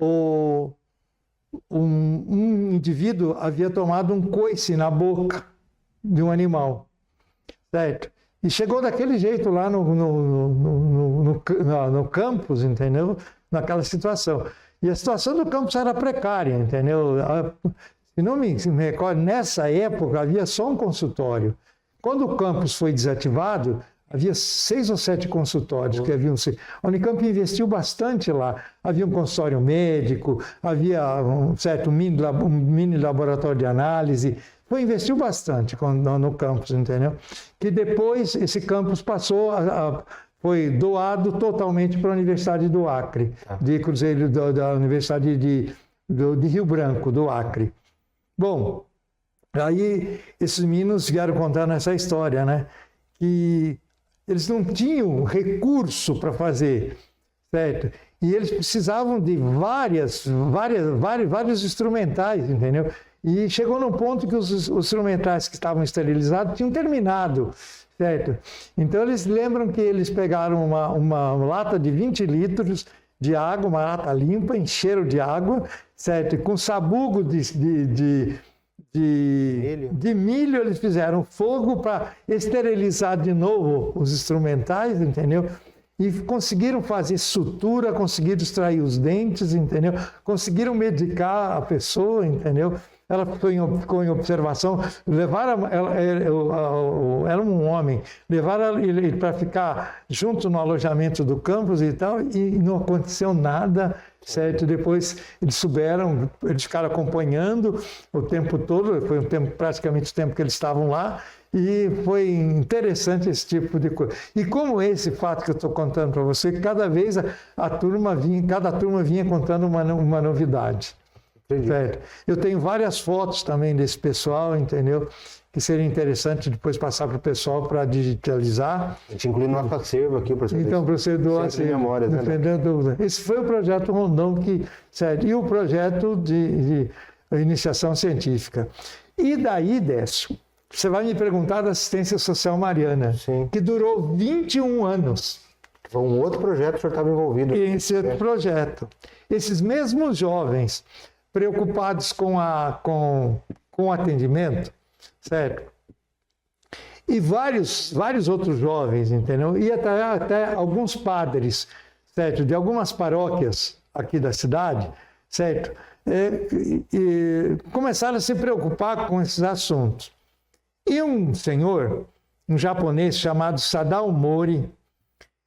Um indivíduo havia tomado um coice na boca de um animal, certo? E chegou daquele jeito lá no campus, entendeu? Naquela situação. E a situação do campus era precária, entendeu? Se não me recordo, nessa época havia só um consultório. Quando o campus foi desativado, havia 6 ou 7 consultórios que haviam sido. A Unicamp investiu bastante lá. Havia um consultório médico, havia um mini laboratório de análise. investiu bastante no campus, entendeu? Que depois esse campus passou foi doado totalmente para a Universidade do Acre, de Cruzeiro, da Universidade de Rio Branco, do Acre. Bom, aí esses meninos vieram contando essa história, né? Que eles não tinham recurso para fazer, certo? E eles precisavam de vários instrumentais, entendeu? E chegou num ponto que os instrumentais que estavam esterilizados tinham terminado, certo? Então eles lembram que eles pegaram uma lata de 20 litros de água, uma lata limpa, encheram de água, certo? E com sabugo de milho eles fizeram fogo para esterilizar de novo os instrumentais, entendeu? E conseguiram fazer sutura, conseguiram extrair os dentes, entendeu? Conseguiram medicar a pessoa, entendeu? Ela ficou em observação, levaram era um homem, levaram ele para ficar junto no alojamento do campus e tal, e não aconteceu nada, certo? Depois eles souberam, eles ficaram acompanhando o tempo todo, foi praticamente o tempo que eles estavam lá, e foi interessante esse tipo de coisa. E como esse fato que eu estou contando para você, cada vez cada turma vinha contando uma novidade. Certo. Eu tenho várias fotos também desse pessoal, entendeu? Que seria interessante depois passar para o pessoal para digitalizar. A gente inclui no nosso acervo aqui, professor. Então, para você doar memórias, né? Esse foi o projeto Rondon, certo? E o projeto de iniciação científica. E daí, Décio, você vai me perguntar da assistência social mariana, Sim. que durou 21 anos. Foi um outro projeto que o senhor estava envolvido. Esse outro projeto. Esses mesmos jovens preocupados com o atendimento, certo? E vários outros jovens, entendeu? E até alguns padres, certo? De algumas paróquias aqui da cidade, certo? E começaram a se preocupar com esses assuntos. E um senhor, um japonês chamado Sadao Mori,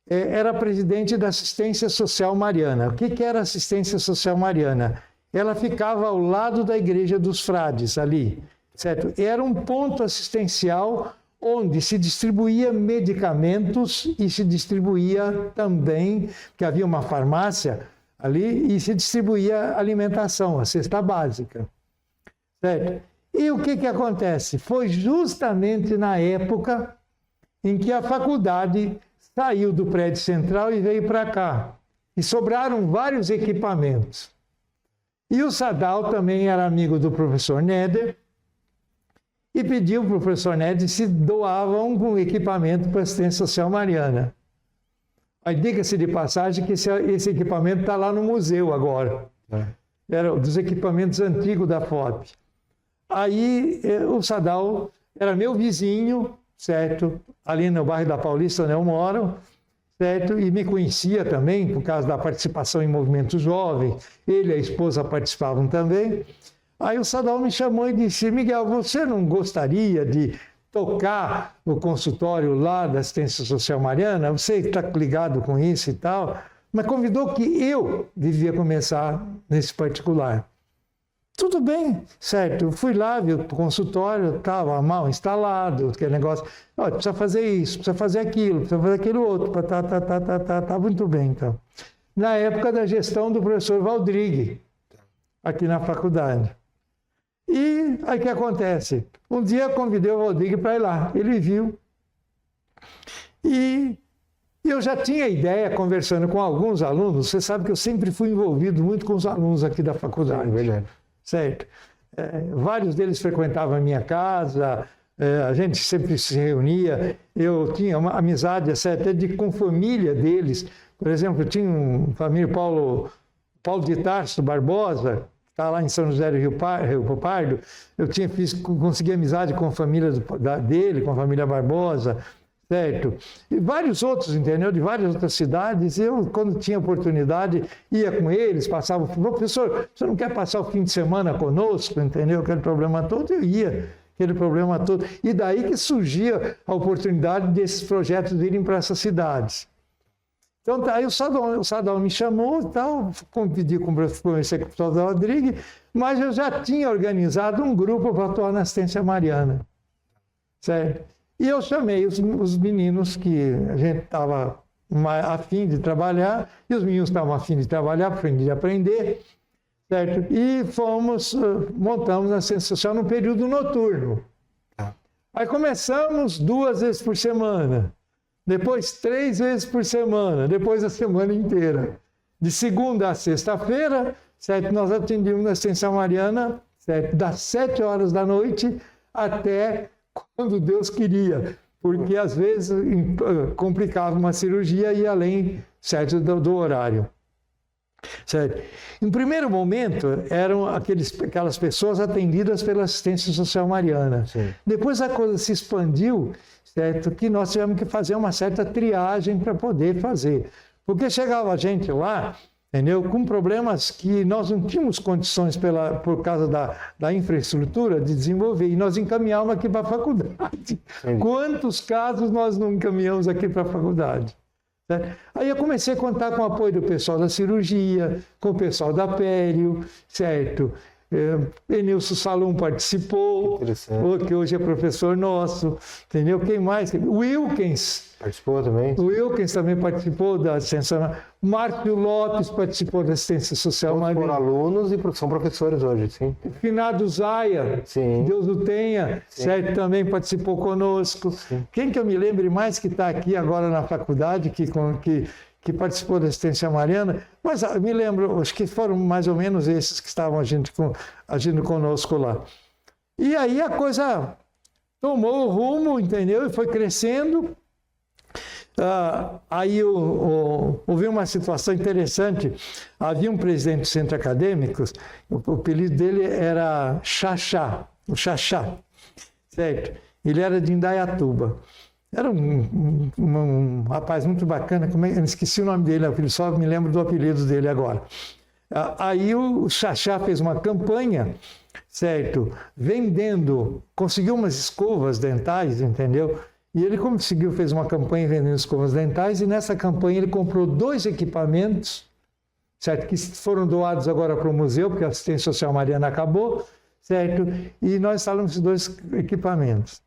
era presidente da Assistência Social Mariana. O que era Assistência Social Mariana? Ela ficava ao lado da Igreja dos Frades, ali, certo? Era um ponto assistencial onde se distribuía medicamentos e se distribuía também, que havia uma farmácia ali, e se distribuía alimentação, a cesta básica, certo? E o que acontece? Foi justamente na época em que a faculdade saiu do prédio central e veio para cá. E sobraram vários equipamentos. E o Sadao também era amigo do professor Neder e pediu para o professor Neder se doava um equipamento para a assistência social mariana. Aí diga-se de passagem que esse equipamento está lá no museu agora. Era dos equipamentos antigos da FOP. Aí o Sadao era meu vizinho, certo? Ali no bairro da Paulista, onde eu moro. Certo? E me conhecia também, por causa da participação em movimentos jovens. Ele e a esposa participavam também. Aí o Sadao me chamou e disse: Miguel, você não gostaria de tocar o consultório lá da assistência social mariana? Você está ligado com isso e tal? Mas convidou que eu devia começar nesse particular. Tudo bem, certo. Eu fui lá, vi o consultório, estava mal instalado, aquele negócio. Olha, precisa fazer isso, precisa fazer aquilo, precisa fazer aquilo outro. Tá muito bem, então. Na época da gestão do professor Valdrigue, aqui na faculdade. E aí o que acontece? Um dia eu convidei o Valdrigue para ir lá. Ele viu. E eu já tinha ideia, conversando com alguns alunos, você sabe que eu sempre fui envolvido muito com os alunos aqui da faculdade. Sim, verdade. Certo? Vários deles frequentavam a minha casa, a gente sempre se reunia, eu tinha uma amizade até com família deles. Por exemplo, eu tinha um família Paulo de Tarso Barbosa, que está lá em São José do Rio Pardo. Eu consegui amizade com a família dele, com a família Barbosa, certo? E vários outros, entendeu? De várias outras cidades. Eu, quando tinha oportunidade, ia com eles, passava... Professor, você não quer passar o fim de semana conosco, entendeu? Aquele problema todo, eu ia. Aquele problema todo. E daí que surgia a oportunidade desses projetos irem para essas cidades. Então, aí o Sadal me chamou e tal, convidei, conversei com o Sadal Rodrigues, mas eu já tinha organizado um grupo para atuar na assistência mariana. Certo? E eu chamei os meninos que a gente estava a fim de trabalhar, e os meninos estavam a fim de trabalhar, a fim de aprender, certo? E montamos a assistência social no período noturno. Aí começamos 2 vezes por semana, depois 3 vezes por semana, depois a semana inteira. De segunda a sexta-feira, certo? Nós atendíamos na assistência mariana, certo? Das 7 horas da noite até quando Deus queria, porque às vezes complicava uma cirurgia e ia além, certo, do horário. Certo? Em primeiro momento, eram aquelas pessoas atendidas pela assistência social mariana. Sim. Depois a coisa se expandiu, certo? Que nós tivemos que fazer uma certa triagem para poder fazer. Porque chegava gente lá, entendeu? Com problemas que nós não tínhamos condições por causa da infraestrutura de desenvolver. E nós encaminhávamos aqui para a faculdade. Sim. Quantos casos nós não encaminhamos aqui para a faculdade? Certo? Aí eu comecei a contar com o apoio do pessoal da cirurgia, com o pessoal da Pério, certo? Enilson Salum participou, que hoje é professor nosso, entendeu? Quem mais? Wilkins. Participou também? O Wilkins também participou da assistência. Márcio Lopes participou da assistência social. Todos foram alunos e são professores hoje, sim. Finado Zaia, sim. Deus o tenha, sim. Certo? Também participou conosco. Sim. Quem que eu me lembre mais que está aqui agora na faculdade, que participou da assistência mariana, mas me lembro, acho que foram mais ou menos esses que estavam agindo conosco lá. E aí a coisa tomou o rumo, entendeu? E foi crescendo. Aí houve uma situação interessante. Havia um presidente do centro acadêmico, o apelido dele era Xaxá, o Xaxá, certo? Ele era de Indaiatuba. Era um rapaz muito bacana, eu esqueci o nome dele, só me lembro do apelido dele agora. Aí o Xaxá fez uma campanha, certo? Vendendo, conseguiu umas escovas dentais, entendeu? E ele fez uma campanha vendendo escovas dentais, e nessa campanha ele comprou 2 equipamentos, certo? Que foram doados agora para o museu, porque a assistência social mariana acabou, certo? E nós instalamos esses 2 equipamentos.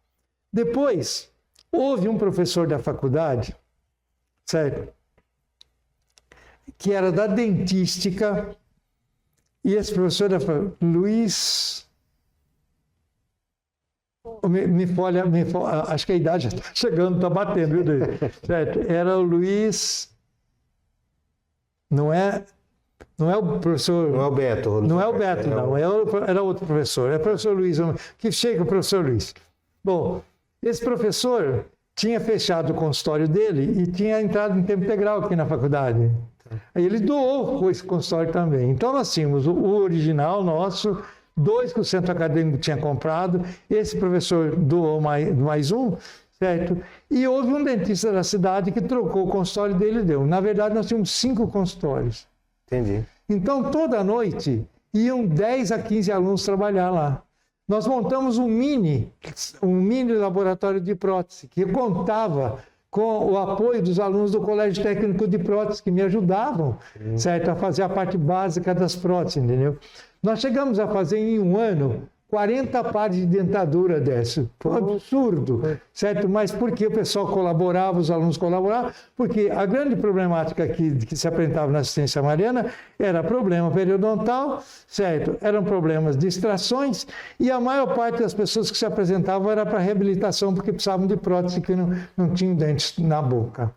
Depois, houve um professor da faculdade, certo? Que era da dentística, e esse professor era Luiz... acho que a idade já está chegando, está batendo, viu, certo? Era o Luiz... Não é o professor... Não é o Beto. Não é o Beto, não. Era outro professor. É o professor Luiz. Que chega o professor Luiz. Bom, esse professor tinha fechado o consultório dele e tinha entrado em tempo integral aqui na faculdade. Aí ele doou esse consultório também. Então nós tínhamos o original nosso, 2 que o centro acadêmico tinha comprado, esse professor doou mais um, certo? E houve um dentista da cidade que trocou o consultório dele e deu. Na verdade, nós tínhamos 5 consultórios. Entendi. Então, toda noite, iam 10 a 15 alunos trabalhar lá. Nós montamos um mini laboratório de prótese, que contava com o apoio dos alunos do Colégio Técnico de Prótese, que me ajudavam, certo? A fazer a parte básica das próteses, entendeu? Nós chegamos a fazer em um ano 40 pares de dentadura dessa. Foi um absurdo, certo? Mas por que o pessoal colaborava, os alunos colaboravam? Porque a grande problemática que se apresentava na assistência mariana era problema periodontal, certo? Eram problemas de extrações, e a maior parte das pessoas que se apresentavam era para reabilitação, porque precisavam de prótese, que não tinham dentes na boca.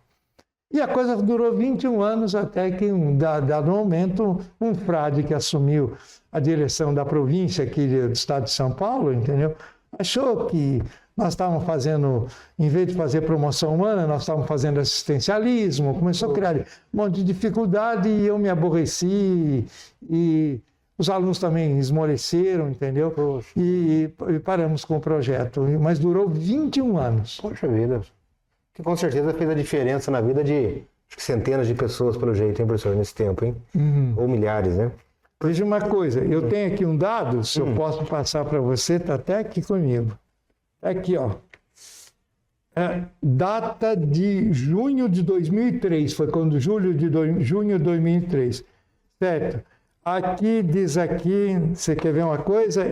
E a coisa durou 21 anos, até que, dado momento, um frade que assumiu a direção da província aqui do estado de São Paulo, entendeu? Achou que nós estávamos fazendo, em vez de fazer promoção humana, nós estávamos fazendo assistencialismo, começou a criar um monte de dificuldade, e eu me aborreci, e os alunos também esmoreceram, entendeu? E paramos com o projeto, mas durou 21 anos. Poxa vida, que com certeza fez a diferença na vida de centenas de pessoas, pelo jeito, hein, professor, nesse tempo, hein? Ou milhares, né? Veja uma coisa, eu tenho aqui um dado, se eu posso passar para você, está até aqui comigo. Aqui, ó. data de junho de 2003, foi quando junho de 2003, certo? Aqui, diz aqui, você quer ver uma coisa?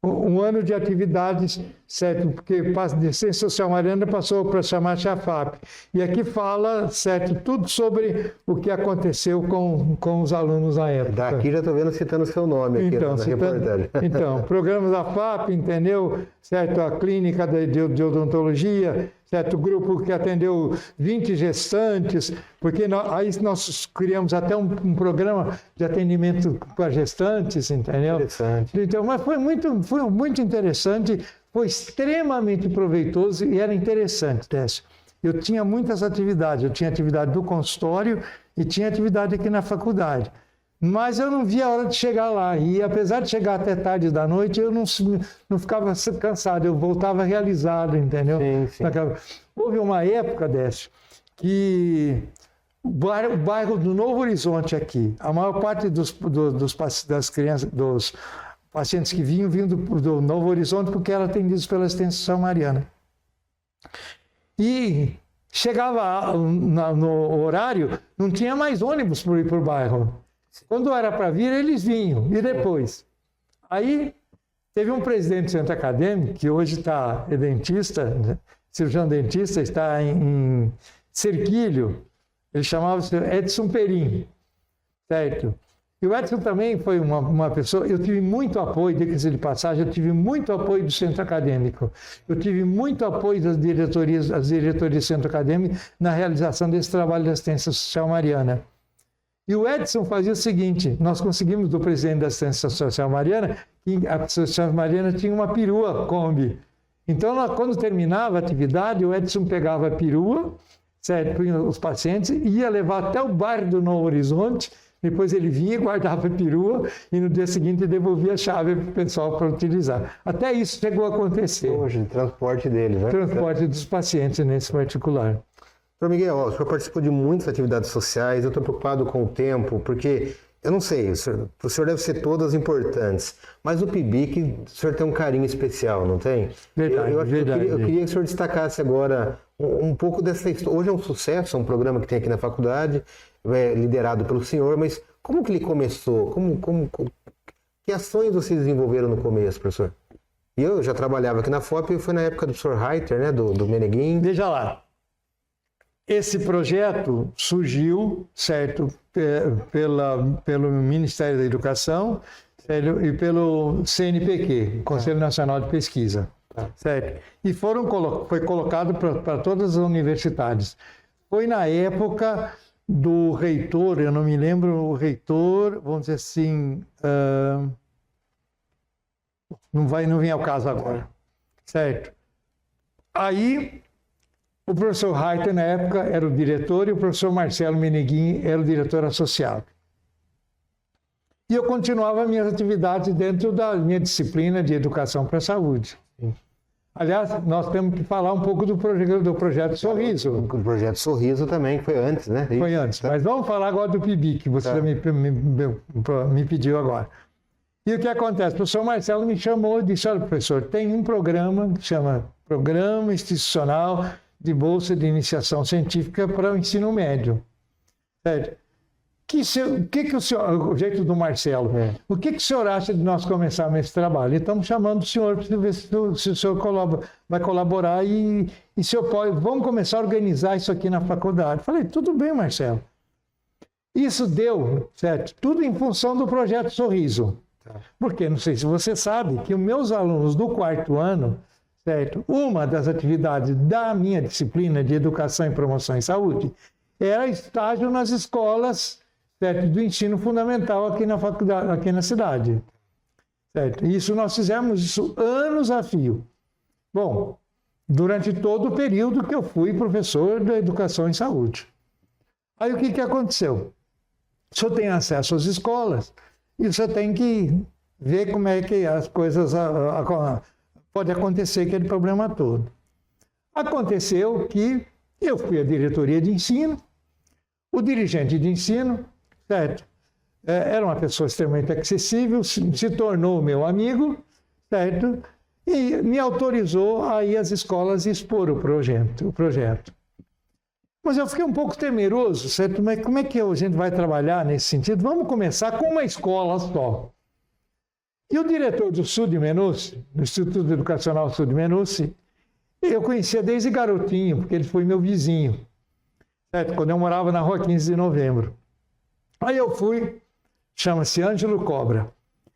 Um ano de atividades, certo? Porque de Ciência Social Mariana passou para chamar FAP. E aqui fala, certo, tudo sobre o que aconteceu com os alunos na época. Daqui já estou vendo citando o seu nome aqui na reportagem. Então, programas da FAP, entendeu? Certo? A clínica de odontologia, certo? O grupo que atendeu 20 gestantes, porque aí nós criamos até um programa de atendimento para gestantes, entendeu? Interessante. Então, mas foi muito interessante, foi extremamente proveitoso e era interessante, Décio. Eu tinha muitas atividades, eu tinha atividade do consultório e tinha atividade aqui na faculdade. Mas eu não via a hora de chegar lá. E apesar de chegar até tarde da noite, eu não ficava cansado, eu voltava realizado, entendeu? Sim. Houve uma época, Décio, que o bairro do Novo Horizonte aqui, a maior parte dos pacientes que vinham do Novo Horizonte, porque eram atendidos pela Assistência Social Mariana. E chegava no horário, não tinha mais ônibus para ir para o bairro. Quando era para vir, eles vinham. E depois? Aí, teve um presidente do centro acadêmico, que hoje é dentista, né? Cirurgião dentista, está em Cerquilho. Ele chamava-se Edson Perim, certo? E o Edson também foi uma pessoa... Eu tive muito apoio, diga-se de passagem, eu tive muito apoio do centro acadêmico. Eu tive muito apoio das diretorias do centro acadêmico na realização desse trabalho da Assistência Social Mariana. E o Edson fazia o seguinte, nós conseguimos do presidente da Assistência Social Mariana, que a Assistência Social Mariana tinha uma perua Kombi. Então, quando terminava a atividade, o Edson pegava a perua, certo, os pacientes, ia levar até o bairro do Novo Horizonte, depois ele vinha, guardava a perua e no dia seguinte devolvia a chave para o pessoal para utilizar. Até isso chegou a acontecer. Hoje, transporte deles, né? Transporte dos pacientes nesse particular. Doutor Miguel, o senhor participou de muitas atividades sociais, eu estou preocupado com o tempo, porque, eu não sei, o senhor deve ser todas importantes, mas o PIBIC, o senhor tem um carinho especial, não tem? Verdade, eu queria que o senhor destacasse agora um pouco dessa história. Hoje é um sucesso, é um programa que tem aqui na faculdade, liderado pelo senhor, mas como que ele começou? Que ações vocês desenvolveram no começo, professor? E eu já trabalhava aqui na FOP e foi na época do Sr. Reiter, né, do Meneguin. Veja lá. Esse projeto surgiu, certo, pelo Ministério da Educação, certo, e pelo CNPq, Conselho Nacional de Pesquisa, certo? E foi colocado para todas as universidades. Foi na época do reitor, eu não me lembro o reitor, vamos dizer assim, não vem ao caso agora, certo? Aí o professor Reiter, na época, era o diretor e o professor Marcelo Meneguin era o diretor associado. E eu continuava minhas atividades dentro da minha disciplina de Educação para a Saúde. Aliás, nós temos que falar um pouco do projeto Sorriso. O projeto Sorriso também, que foi antes, né? Foi antes, mas vamos falar agora do PIBIC, que você já me pediu agora. E o que acontece? O professor Marcelo me chamou e disse, olha, professor, tem um programa que chama Programa Institucional de Bolsa de Iniciação Científica para o Ensino Médio. Certo? O jeito do Marcelo, o que o senhor acha de nós começarmos esse trabalho? Estamos chamando o senhor para ver se o senhor vai colaborar e o senhor pode, vamos começar a organizar isso aqui na faculdade. Falei, tudo bem, Marcelo. Isso deu, certo? Tudo em função do projeto Sorriso. Porque, não sei se você sabe, que os meus alunos do 4º ano, certo? Uma das atividades da minha disciplina de Educação e Promoção em Saúde era estágio nas escolas, certo? Do ensino fundamental aqui na faculdade, aqui na cidade. Certo? Isso nós fizemos isso anos a fio. Bom, durante todo o período que eu fui professor da Educação em Saúde. Aí o que aconteceu? O senhor tem acesso às escolas e você tem que ver como é que as coisas pode acontecer, aquele problema todo. Aconteceu que eu fui à diretoria de ensino, o dirigente de ensino, certo? Era uma pessoa extremamente acessível, se tornou meu amigo, certo? E me autorizou a ir às escolas e expor o projeto. Mas eu fiquei um pouco temeroso, certo? Mas como é que a gente vai trabalhar nesse sentido? Vamos começar com uma escola só. E o diretor do Sul de Menuce, do Instituto Educacional Sul de Menuce, eu conhecia desde garotinho, porque ele foi meu vizinho, certo? Quando eu morava na Rua 15 de Novembro. Aí eu fui, chama-se Ângelo Cobra.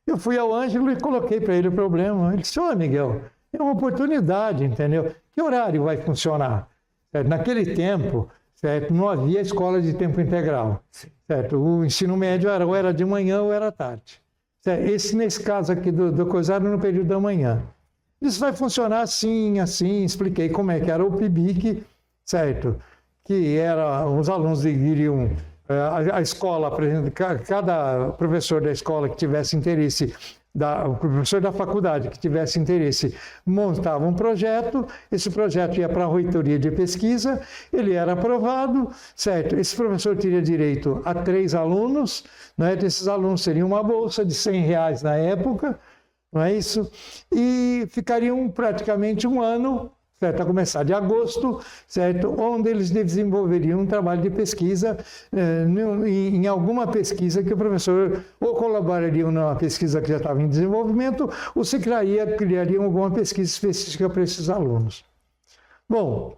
Eu fui ao Ângelo e coloquei para ele o problema. Ele disse, ô Miguel, é uma oportunidade, entendeu? Que horário vai funcionar? Certo? Naquele tempo, certo? Não havia escola de tempo integral. Certo? O ensino médio ou era de manhã ou era tarde. Certo? Nesse caso aqui do coisado, no período da manhã. Isso vai funcionar assim, assim. Expliquei como é que era o PIBIC, certo? Que era, os alunos iriam... A escola, cada professor da escola que tivesse interesse, o professor da faculdade que tivesse interesse, montava um projeto, esse projeto ia para a reitoria de pesquisa, ele era aprovado, certo? Esse professor teria direito a 3 alunos, né? Esses alunos teriam uma bolsa de R$100 na época, não é isso? E ficariam praticamente um ano, certo? A começar de agosto, certo? Onde eles desenvolveriam um trabalho de pesquisa em alguma pesquisa que o professor ou colaboraria numa pesquisa que já estava em desenvolvimento ou se criaria alguma pesquisa específica para esses alunos. Bom,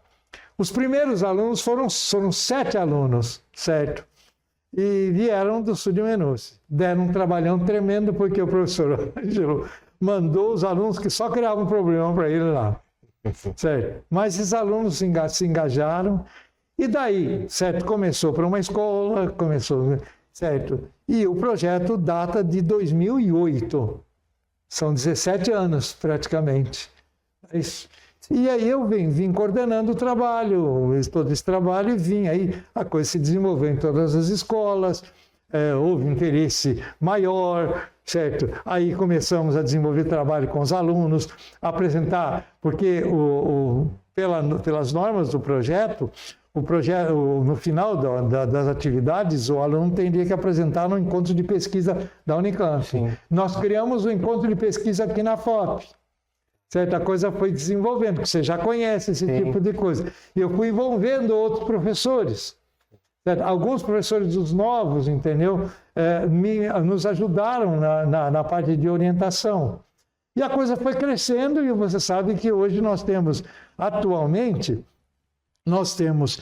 os primeiros alunos foram 7 alunos, certo? E vieram do Sul de Menuce. Deram um trabalhão tremendo porque o professor Ângelo mandou os alunos que só criavam problema para ele lá. Certo? Mas esses alunos se engajaram e daí, certo? Começou para uma escola, certo? E o projeto data de 2008. São 17 anos praticamente. É isso. E aí eu vim coordenando o trabalho, todo esse trabalho, e vim aí, a coisa se desenvolveu em todas as escolas, houve interesse maior, certo? Aí começamos a desenvolver trabalho com os alunos, apresentar, porque pelas normas do projeto, no final das atividades, o aluno teria que apresentar no encontro de pesquisa da Unicamp. Sim. Nós criamos o encontro de pesquisa aqui na FOP. Certa coisa foi desenvolvendo, porque você já conhece esse Sim. tipo de coisa. E eu fui envolvendo outros professores. Certo? Alguns professores dos novos, entendeu? Nos ajudaram na parte de orientação. E a coisa foi crescendo e você sabe que hoje atualmente, nós temos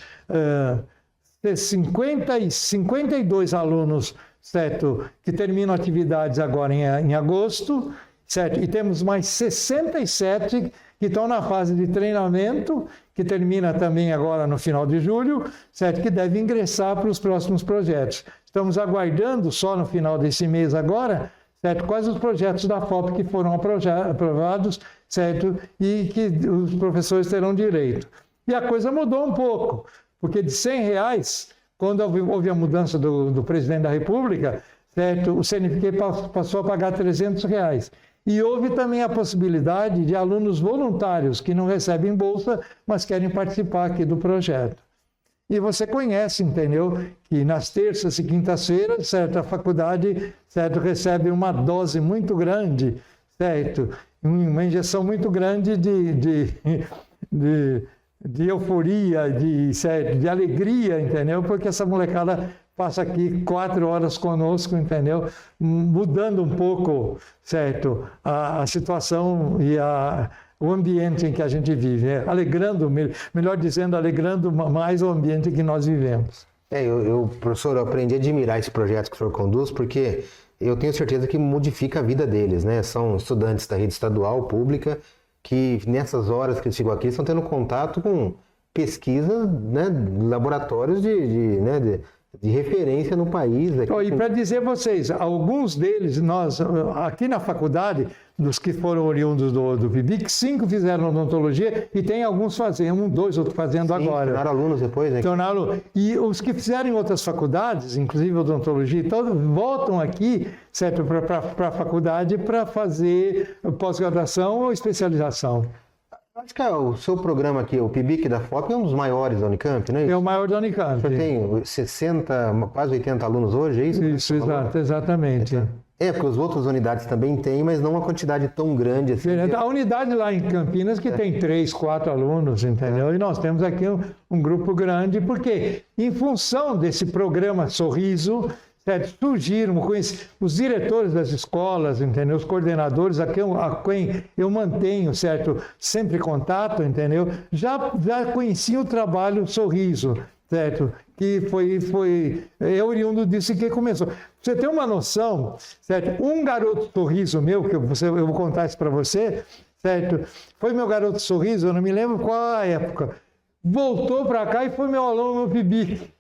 52 alunos, certo? Que terminam atividades agora em agosto, certo? E temos mais 67 que estão na fase de treinamento, que termina também agora no final de julho, certo? Que devem ingressar para os próximos projetos. Estamos aguardando só no final desse mês agora, certo? Quais os projetos da FOP que foram aprovados, certo? E que os professores terão direito. E a coisa mudou um pouco, porque de R$100, quando houve a mudança do presidente da República, certo? O CNPq passou a pagar R$300. E houve também a possibilidade de alunos voluntários que não recebem bolsa, mas querem participar aqui do projeto. E você conhece, entendeu? Que nas terças e quintas-feiras, certo? A faculdade, certo? Recebe uma dose muito grande, certo? Uma injeção muito grande de euforia, de alegria, entendeu? Porque essa molecada passa aqui 4 horas conosco, entendeu? Mudando um pouco, certo? A situação e o ambiente em que a gente vive, né? Alegrando, melhor dizendo, alegrando mais o ambiente que nós vivemos. Professor, eu aprendi a admirar esse projeto que o senhor conduz, porque eu tenho certeza que modifica a vida deles, né? São estudantes da rede estadual, pública, que nessas horas que eles chegam aqui estão tendo contato com pesquisas, né? Laboratórios de referência no país. E para dizer a vocês, alguns deles, nós, aqui na faculdade, dos que foram oriundos do PIBIC, 5 fizeram odontologia e tem alguns fazendo, 2 outros fazendo agora. Tornaram alunos depois, né? E os que fizeram em outras faculdades, inclusive odontologia, voltam aqui, certo, para a faculdade para fazer pós-graduação ou especialização. Acho que o seu programa aqui, o PIBIC da FOP, é um dos maiores da Unicamp, né? É o maior da Unicamp. O senhor tem 60, quase 80 alunos hoje, é isso? Isso, exatamente. Porque as outras unidades também têm, mas não uma quantidade tão grande assim. A unidade lá em Campinas que tem 3, 4 alunos, entendeu? E nós temos aqui um grupo grande, porque em função desse programa Sorriso, certo? Surgiram os diretores das escolas, entendeu? Os coordenadores a quem eu mantenho, certo? Sempre contato, entendeu? Já conheciam o trabalho Sorriso, certo? Que foi oriundo disso que começou. Você tem uma noção, certo? Um garoto sorriso meu, que eu vou contar isso para você, certo? Foi meu garoto sorriso, eu não me lembro qual a época. Voltou para cá e foi meu aluno no Bibic.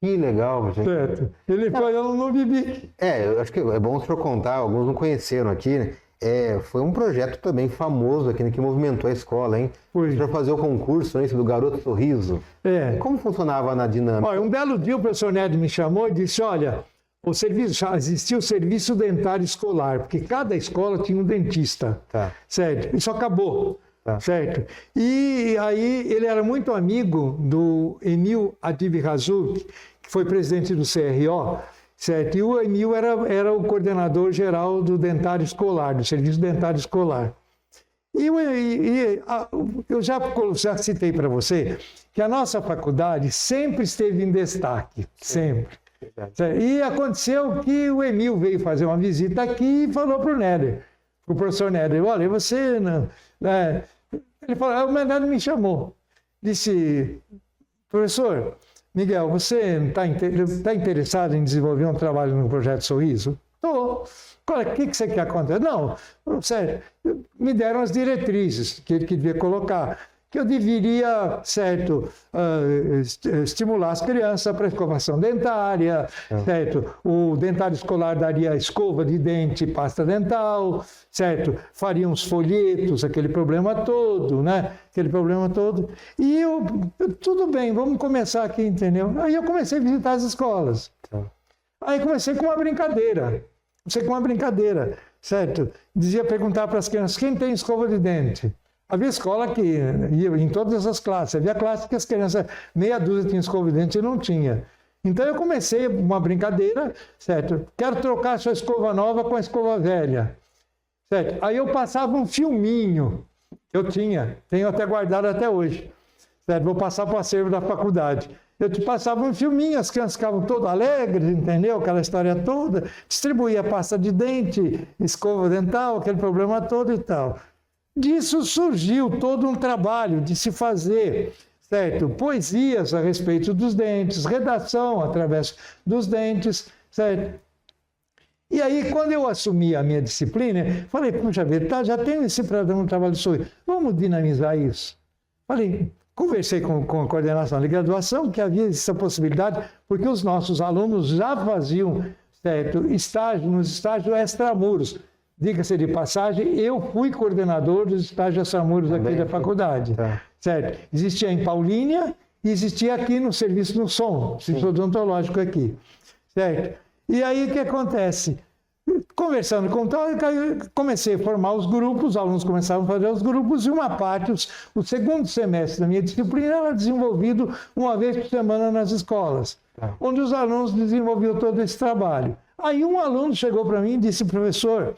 Que legal, gente. Certo. Ele foi aluno no Bibic. Eu acho que é bom o senhor contar, alguns não conheceram aqui, né? Foi um projeto também famoso aqui, né, que movimentou a escola, hein? Foi. Para fazer o concurso, né, do Garoto Sorriso. Como funcionava na dinâmica? Olha, um belo dia o professor Nery me chamou e disse, olha, já existia o serviço dentário escolar, porque cada escola tinha um dentista, certo? Isso acabou, certo? E aí ele era muito amigo do Emil Adib-Razou, que foi presidente do CRO, certo? E o Emil era o coordenador geral do dentário escolar, do serviço dentário escolar. Eu já citei para você que a nossa faculdade sempre esteve em destaque, sempre. E aconteceu que o Emil veio fazer uma visita aqui e falou para o professor Nery, olha, você não... Ele falou, o Nery me chamou, disse, professor Miguel, você está interessado em desenvolver um trabalho no Projeto Sorriso? Estou. O que você quer acontecer? Não, sério, me deram as diretrizes que ele devia colocar, que eu deveria, certo, estimular as crianças para a escovação dentária, certo? O dentário escolar daria escova de dente, pasta dental, certo? Faria uns folhetos, aquele problema todo, né? Aquele problema todo. E tudo bem, vamos começar aqui, entendeu? Aí eu comecei a visitar as escolas. Aí comecei com uma brincadeira. Certo? Perguntar para as crianças, quem tem escova de dente? Havia escola que ia em todas as classes. Havia classe que as crianças, meia dúzia tinha escova de dente e não tinha. Então eu comecei uma brincadeira, certo? Quero trocar a sua escova nova com a escova velha. Certo? Aí eu passava um filminho que eu tenho até guardado até hoje. Certo? Vou passar para o acervo da faculdade. Eu te passava um filminho, as crianças ficavam todas alegres, entendeu? Aquela história toda. Distribuía pasta de dente, escova dental, aquele problema todo e tal. Disso surgiu todo um trabalho de se fazer, certo? Poesias a respeito dos dentes, redação através dos dentes, certo? E aí, quando eu assumi a minha disciplina, falei, puxa vida, já tenho esse trabalho de sorriso, vamos dinamizar isso. Conversei com a coordenação de graduação que havia essa possibilidade, porque os nossos alunos já faziam, certo, estágio, nos estágios extramuros. Diga-se de passagem, eu fui coordenador dos estágios extramuros aqui da faculdade, certo? Existia em Paulínia e existia aqui no serviço no som, serviço odontológico aqui, certo? E aí o que acontece? Conversando com tal, comecei a formar os grupos, os alunos começaram a fazer os grupos e uma parte, o segundo semestre da minha disciplina era desenvolvido uma vez por semana nas escolas, onde os alunos desenvolviam todo esse trabalho. Aí um aluno chegou para mim e disse, professor,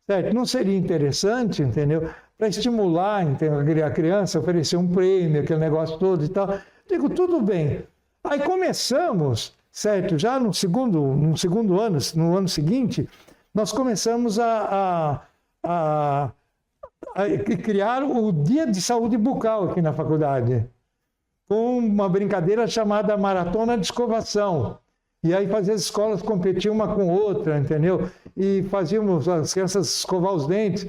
certo, não seria interessante, entendeu, para estimular, entendeu, a criança, oferecer um prêmio, aquele negócio todo e tal. Digo, tudo bem. Aí começamos, certo, já no segundo ano, no ano seguinte, nós começamos a criar o Dia de Saúde Bucal aqui na faculdade, com uma brincadeira chamada Maratona de Escovação. E aí as escolas competiam uma com outra, entendeu? E fazíamos as crianças escovar os dentes.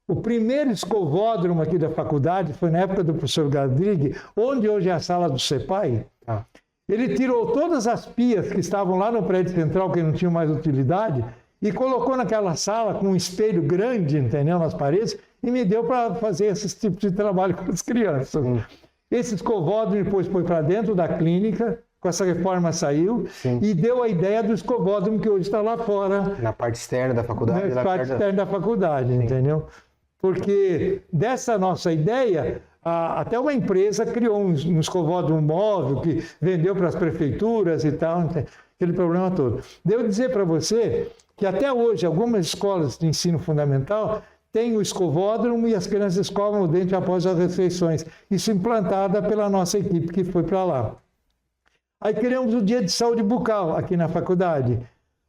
O primeiro escovódromo aqui da faculdade foi na época do professor Gadrig, onde hoje é a sala do CEPAI. Ele tirou todas as pias que estavam lá no prédio central, que não tinham mais utilidade, e colocou naquela sala com um espelho grande, entendeu, nas paredes, e me deu para fazer esse tipo de trabalho com as crianças. Esse escovódromo depois foi para dentro da clínica, com essa reforma saiu, e deu a ideia do escovódromo que hoje está lá fora. Na parte externa da faculdade? Na parte externa da faculdade, entendeu? Porque dessa nossa ideia, até uma empresa criou um escovódromo móvel que vendeu para as prefeituras e tal, aquele problema todo. Devo dizer para você que até hoje algumas escolas de ensino fundamental têm o escovódromo e as crianças escovam o dente após as refeições. Isso implantada pela nossa equipe que foi para lá. Aí criamos o Dia de Saúde Bucal aqui na faculdade,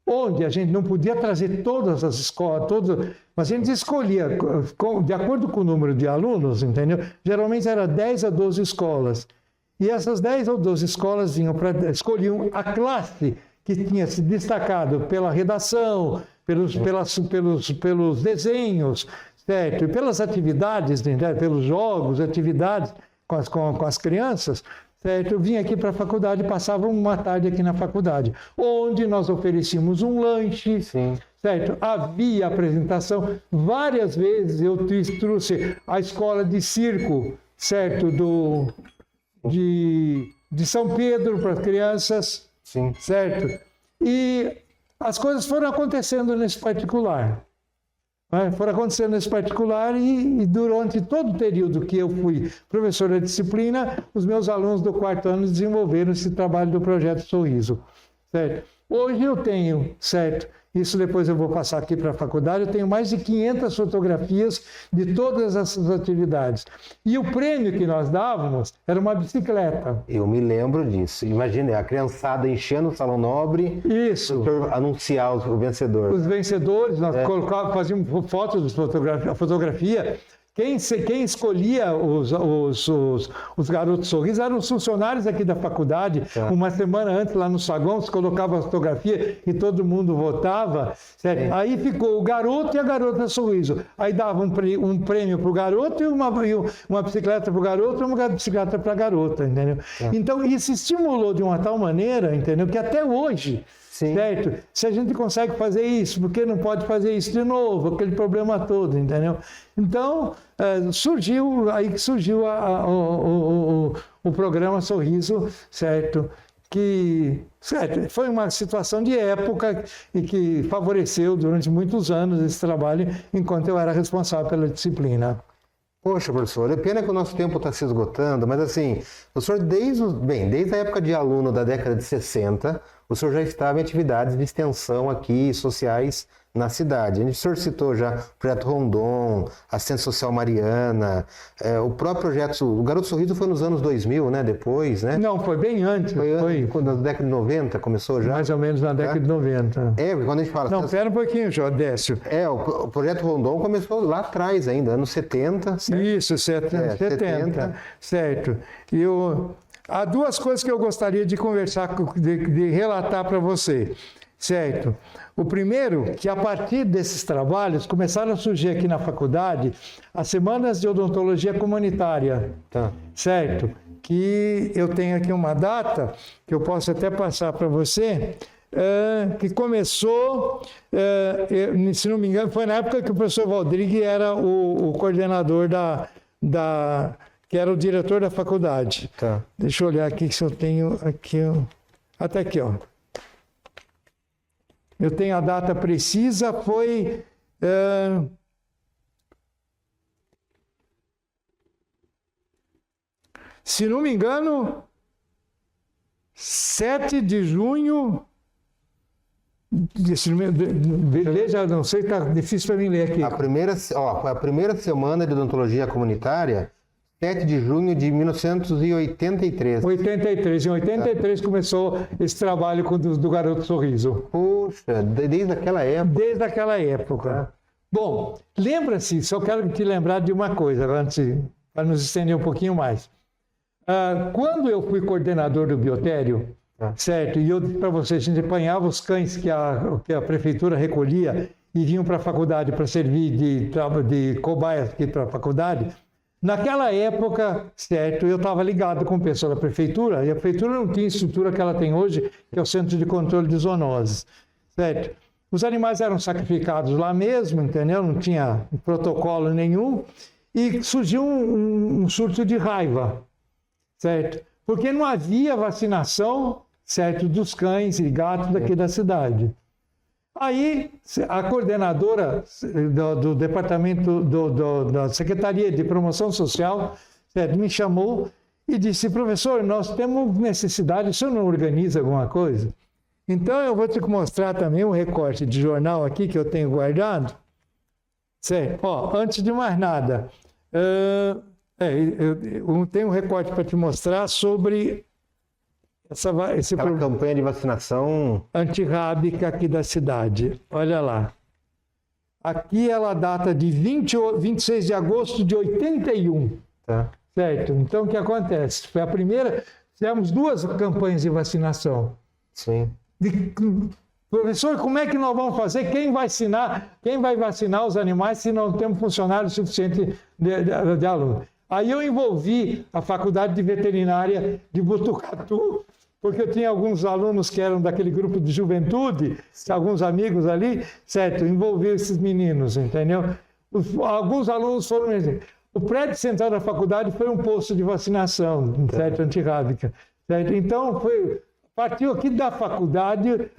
onde a gente não podia trazer todas as escolas, mas a gente escolhia, de acordo com o número de alunos, entendeu? Geralmente era 10 a 12 escolas. E essas 10 ou 12 escolas escolhiam a classe que tinha se destacado pela redação, pelos desenhos, certo? E pelas atividades, entendeu? Pelos jogos, atividades com as crianças. Certo? Eu vim aqui para a faculdade, passava uma tarde aqui na faculdade, onde nós oferecíamos um lanche, Sim. certo? Havia apresentação. Várias vezes eu trouxe a escola de circo, certo? De São Pedro para as crianças, Sim. certo? E as coisas foram acontecendo nesse particular. Foram acontecendo nesse particular e durante todo o período que eu fui professor de disciplina, os meus alunos do 4º ano desenvolveram esse trabalho do Projeto Sorriso, certo? Hoje eu tenho, certo? Isso depois eu vou passar aqui para a faculdade, eu tenho mais de 500 fotografias de todas essas atividades. E o prêmio que nós dávamos era uma bicicleta. Eu me lembro disso. Imagina, a criançada enchendo o Salão Nobre. Isso. Para anunciar o vencedor. Os vencedores, nós fazíamos fotos de fotografia. Quem escolhia os garotos sorrisos eram os funcionários aqui da faculdade. Uma semana antes, lá no saguão, se colocava a fotografia e todo mundo votava. Certo? Aí ficou o garoto e a garota sorriso. Aí dava um prêmio para o garoto e uma bicicleta para o garoto e uma bicicleta para a garota, entendeu? Então, isso estimulou de uma tal maneira, entendeu? Que até hoje... Sim. Certo? Se a gente consegue fazer isso, por que não pode fazer isso de novo? Aquele problema todo, entendeu? Então, surgiu o programa Sorriso, certo? Certo, foi uma situação de época e que favoreceu durante muitos anos esse trabalho, enquanto eu era responsável pela disciplina. Poxa, professor, é pena que o nosso tempo está se esgotando, mas assim, o senhor desde a época de aluno da década de 60, o senhor já estava em atividades de extensão aqui, sociais, na cidade. O senhor citou já o Projeto Rondon, Assistência Social Mariana, o próprio projeto, o Garoto Sorriso foi nos anos 2000, né? Depois, né? Não, foi bem antes. Foi na década de 90, começou já? Mais ou menos na década de 90. Quando a gente fala... Não, espera um pouquinho, João Décio. O Projeto Rondon começou lá atrás ainda, anos 70. Certo? Isso, 70. Certo. Há duas coisas que eu gostaria de conversar, de relatar para você. Certo. O primeiro, que a partir desses trabalhos começaram a surgir aqui na faculdade as semanas de odontologia comunitária, certo? Que eu tenho aqui uma data, que eu posso até passar para você, que começou, se não me engano, foi na época que o professor Valdrigue era o coordenador que era o diretor da faculdade. Deixa eu olhar aqui se eu tenho aqui, até aqui, ó. Eu tenho a data precisa, foi... se não me engano, 7 de junho... Beleza, não sei, está difícil para mim ler aqui. A primeira semana de odontologia comunitária, 7 de junho de 1983. 83. Em 83 começou esse trabalho do Garoto Sorriso. Puxa, desde aquela época. Desde aquela época. Bom, lembra-se, só quero te lembrar de uma coisa, para nos estender um pouquinho mais. Quando eu fui coordenador do biotério, certo? E eu disse para vocês, a gente apanhava os cães que a prefeitura recolhia e vinham para a faculdade para servir de cobaia aqui para a faculdade. Naquela época, certo, eu estava ligado com o pessoal da prefeitura, e a prefeitura não tinha a estrutura que ela tem hoje, que é o Centro de Controle de Zoonoses, certo? Os animais eram sacrificados lá mesmo, entendeu? Não tinha protocolo nenhum, e surgiu um surto de raiva, certo? Porque não havia vacinação, certo, dos cães e gatos daqui da cidade. Aí, a coordenadora do departamento da Secretaria de Promoção Social, certo, me chamou e disse, professor, nós temos necessidade, o senhor não organiza alguma coisa? Então, eu vou te mostrar também um recorte de jornal aqui que eu tenho guardado. Certo? Ó, antes de mais nada, eu tenho um recorte para te mostrar sobre Aquela campanha de vacinação antirrábica aqui da cidade. Olha lá. Aqui ela data de 26 de agosto de 81. Tá. Certo? Então, o que acontece? Foi a primeira... Fizemos 2 campanhas de vacinação. Sim. Professor, como é que nós vamos fazer? Quem vai vacinar os animais se não temos funcionário suficiente de aluno? Aí eu envolvi a Faculdade de Veterinária de Botucatu, porque eu tinha alguns alunos que eram daquele grupo de juventude, alguns amigos ali, certo? Envolvi esses meninos, entendeu? Alguns alunos foram... O prédio central da faculdade foi um posto de vacinação, certo? Antirrábica. Certo? Então, partiu aqui da faculdade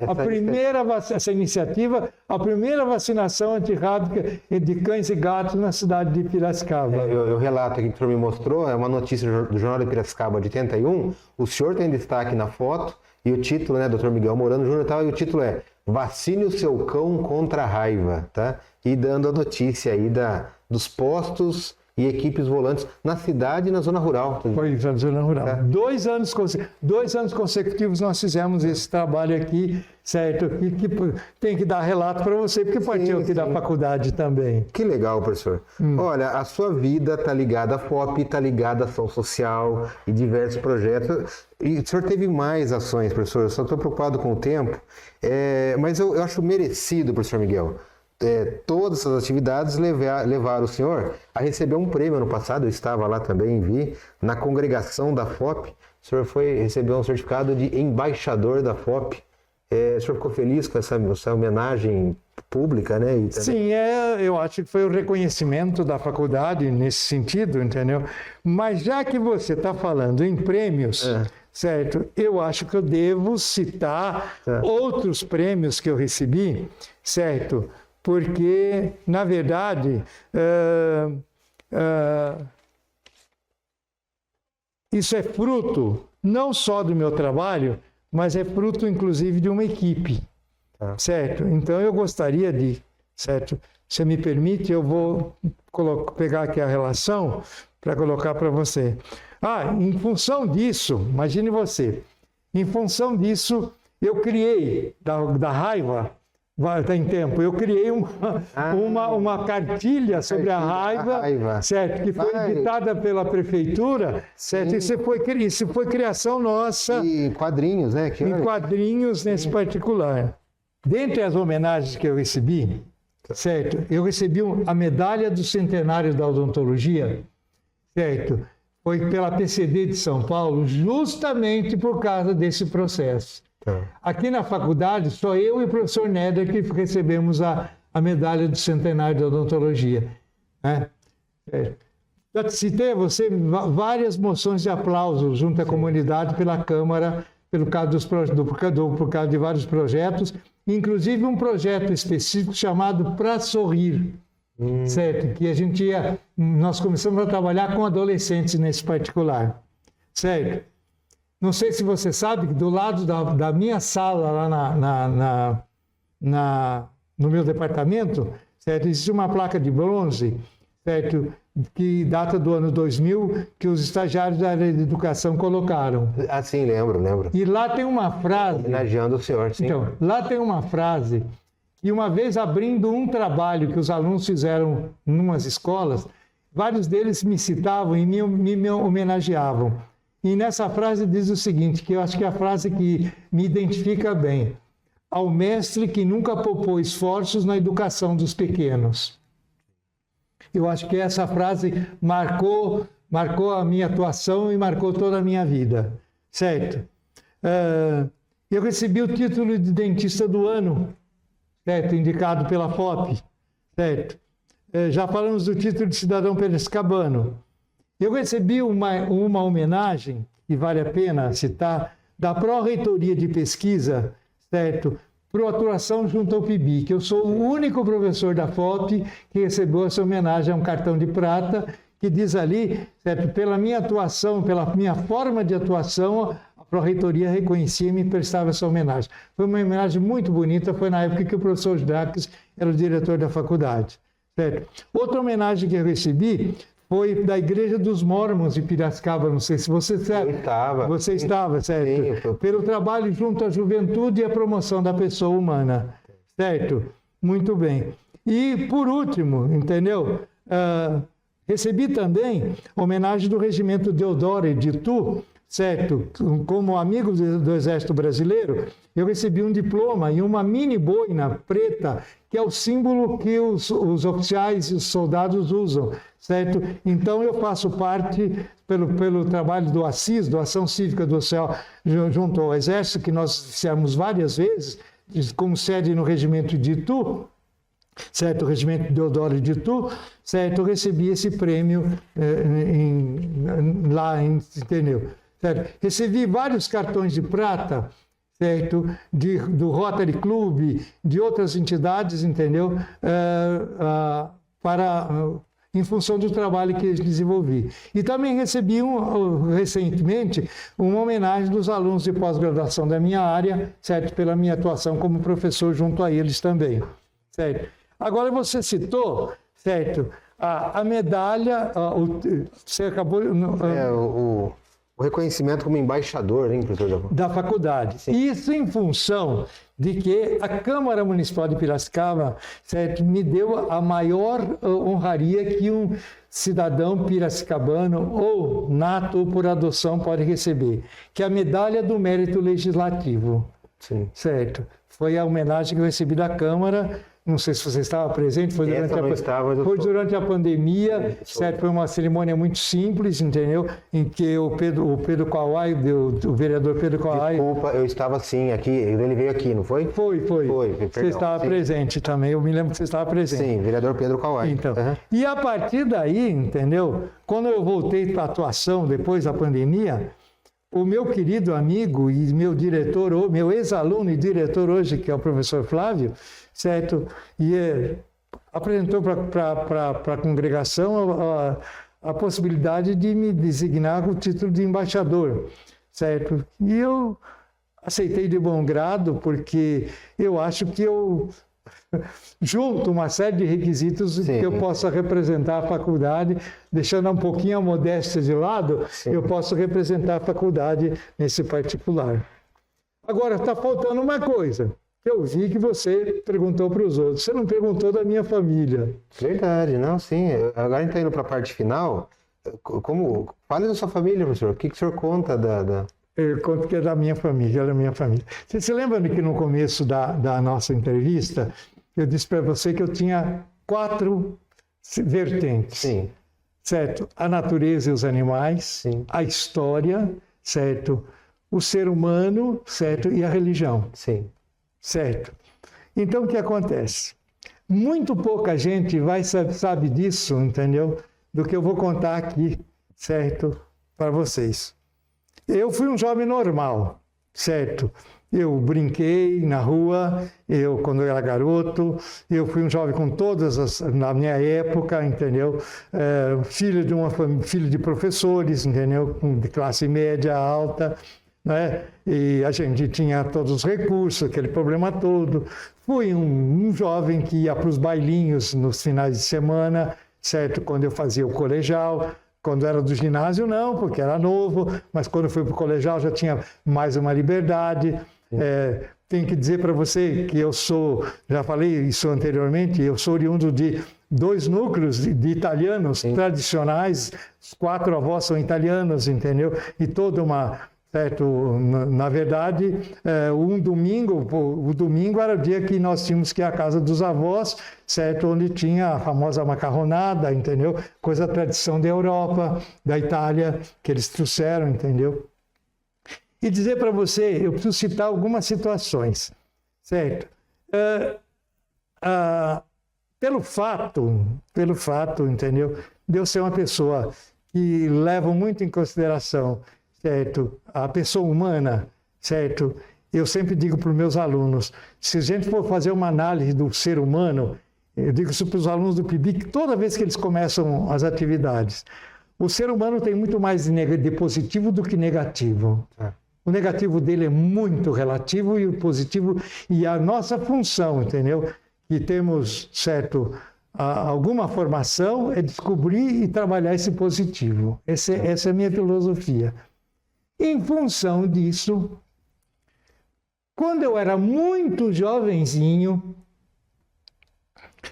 essa iniciativa, a primeira vacinação antirrábica de cães e gatos na cidade de Piracicaba. Eu relato aqui que o senhor me mostrou, é uma notícia do Jornal de Piracicaba de 81. O senhor tem destaque na foto e o título, né, Dr. Miguel Morano Júnior, e o título é Vacine o seu cão contra a raiva, tá? E dando a notícia aí dos postos e equipes volantes na cidade e na zona rural. Foi na zona rural. É. 2 anos consecutivos nós fizemos esse trabalho aqui, certo? Que tem que dar relato para você, porque partiu aqui da faculdade também. Que legal, professor. Olha, a sua vida está ligada à FOP, está ligada à ação social e diversos projetos. E o senhor teve mais ações, professor. Eu só estou preocupado com o tempo, mas eu acho merecido, professor Miguel. Todas essas atividades levaram o senhor a receber um prêmio ano passado. Eu estava lá também, vi, na congregação da FOP. O senhor recebeu um certificado de embaixador da FOP. O senhor ficou feliz com essa homenagem pública, né? Sim, eu acho que foi o reconhecimento da faculdade nesse sentido, entendeu? Mas já que você está falando em prêmios, certo? Eu acho que eu devo citar outros prêmios que eu recebi, certo? Porque, na verdade, isso é fruto não só do meu trabalho, mas é fruto, inclusive, de uma equipe, certo? Então, eu gostaria certo? Se me permite, eu vou pegar aqui a relação para colocar para você. Em função disso, imagine você, em função disso, eu criei, da raiva... Tem tempo. Eu criei uma cartilha sobre a raiva, certo? Que foi editada pela prefeitura, certo? Isso foi criação nossa. E quadrinhos, né? Em quadrinhos nesse particular. Dentre as homenagens que eu recebi, certo? Eu recebi a medalha do centenário da odontologia, certo? Foi pela PCD de São Paulo, justamente por causa desse processo. Aqui na faculdade, só eu e o professor Néder que recebemos a medalha do centenário da odontologia. Já citei a você várias moções de aplauso junto à comunidade pela Câmara, por causa de vários projetos, inclusive um projeto específico chamado Pra Sorrir, certo? Que nós começamos a trabalhar com adolescentes nesse particular, certo? Não sei se você sabe que do lado da minha sala, lá no meu departamento, certo? Existe uma placa de bronze, certo? Que data do ano 2000, que os estagiários da área de educação colocaram. Sim, lembro. E lá tem uma frase... Homenageando o senhor, sim. Então, lá tem uma frase, e uma vez abrindo um trabalho que os alunos fizeram em umas escolas, vários deles me citavam e me homenageavam. E nessa frase diz o seguinte, que eu acho que é a frase que me identifica bem. Ao mestre que nunca poupou esforços na educação dos pequenos. Eu acho que essa frase marcou a minha atuação e marcou toda a minha vida, certo? Eu recebi o título de dentista do ano, certo? Indicado pela FOP, certo? Já falamos do título de cidadão piracicabano. Eu recebi uma homenagem, que vale a pena citar, da Pró-Reitoria de Pesquisa, certo? Por atuação junto ao PIB, que eu sou o único professor da FOP que recebeu essa homenagem a um cartão de prata, que diz ali, certo? Pela minha atuação, pela minha forma de atuação, a Pró-Reitoria reconhecia e me prestava essa homenagem. Foi uma homenagem muito bonita, foi na época que o professor Jacques era o diretor da faculdade. Certo? Outra homenagem que eu recebi foi da Igreja dos Mórmons de Piracicaba, não sei se você sabe. Você estava, certo? Sim, pelo trabalho junto à juventude e à promoção da pessoa humana, certo? Muito bem. E, por último, entendeu? Recebi também homenagem do Regimento Deodoro de Itu, certo? Como amigo do Exército Brasileiro, eu recebi um diploma e uma mini boina preta, que é o símbolo que os oficiais e os soldados usam, certo? Então, eu faço parte, pelo trabalho do ACIS, do Ação Cívica do Céu, junto ao Exército, que nós fizemos várias vezes, como sede no Regimento de Itu, certo? O Regimento Deodoro de Itu, certo? Eu recebi esse prêmio entendeu? Certo? Recebi vários cartões de prata, certo? Do Rotary Club, de outras entidades, entendeu? Em função do trabalho que eu desenvolvi. E também recebi recentemente uma homenagem dos alunos de pós-graduação da minha área, certo? Pela minha atuação como professor junto a eles também, certo? Agora você citou, certo? A medalha, você acabou... O reconhecimento como embaixador, hein, professor? Da faculdade. Sim. Isso em função de que a Câmara Municipal de Piracicaba, certo, me deu a maior honraria que um cidadão piracicabano ou nato ou por adoção pode receber, que é a Medalha do Mérito Legislativo. Sim. Certo? Foi a homenagem que eu recebi da Câmara. Não sei se você estava presente, foi durante a pandemia, certo? Foi uma cerimônia muito simples, entendeu? Em que o Pedro Kawai, o vereador Pedro Kawai... Desculpa, eu estava sim aqui, ele veio aqui, não foi? Foi. Você estava presente também, eu me lembro que você estava presente. Sim, vereador Pedro Kawai. Então, E a partir daí, entendeu? Quando eu voltei para a atuação depois da pandemia, o meu querido amigo e meu diretor, meu ex-aluno e diretor hoje, que é o professor Flávio, certo? E apresentou para a congregação a possibilidade de me designar com o título de embaixador, certo? E eu aceitei de bom grado, porque eu acho que eu junto uma série de requisitos que eu possa representar a faculdade, deixando um pouquinho a modéstia de lado, eu posso representar a faculdade nesse particular. Agora, está faltando uma coisa. Eu vi que você perguntou para os outros. Você não perguntou da minha família. Verdade, não, sim. Agora a gente está indo para a parte final. Fale da sua família, professor. O que o senhor conta da... Eu conto que é da minha família, ela é minha família. Você se lembra que no começo da nossa entrevista, eu disse para você que eu tinha 4 vertentes. Sim. Certo? A natureza e os animais, sim, a história, certo? O ser humano, certo? E a religião. Sim. Certo? Então, o que acontece? Muito pouca gente sabe disso, entendeu? Do que eu vou contar aqui, certo? Para vocês. Eu fui um jovem normal, certo? Eu brinquei na rua, quando eu era garoto, eu fui um jovem com na minha época, entendeu? Filho de professores, entendeu? De classe média, alta, né? E a gente tinha todos os recursos, aquele problema todo. Fui um jovem que ia para os bailinhos nos finais de semana, certo? Quando eu fazia o colegial. Quando era do ginásio, não, porque era novo, mas quando fui para o colegial já tinha mais uma liberdade. Tenho que dizer para você que eu sou, já falei isso anteriormente, eu sou oriundo de 2 núcleos de italianos tradicionais, os 4 avós são italianos, entendeu? E toda uma... Certo? Na verdade, o domingo era o dia que nós tínhamos que ir à casa dos avós, certo? Onde tinha a famosa macarronada, entendeu? Coisa tradição da Europa, da Itália, que eles trouxeram, entendeu? E dizer para você, eu preciso citar algumas situações, certo? Pelo fato, entendeu? De eu ser uma pessoa que leva muito em consideração, certo? A pessoa humana, certo? Eu sempre digo para os meus alunos, se a gente for fazer uma análise do ser humano, eu digo isso para os alunos do PIBIC, toda vez que eles começam as atividades, o ser humano tem muito mais de positivo do que negativo. O negativo dele é muito relativo e o positivo, e a nossa função, entendeu? Que temos, certo, alguma formação é descobrir e trabalhar esse positivo. Essa é a minha filosofia. Em função disso, quando eu era muito jovenzinho,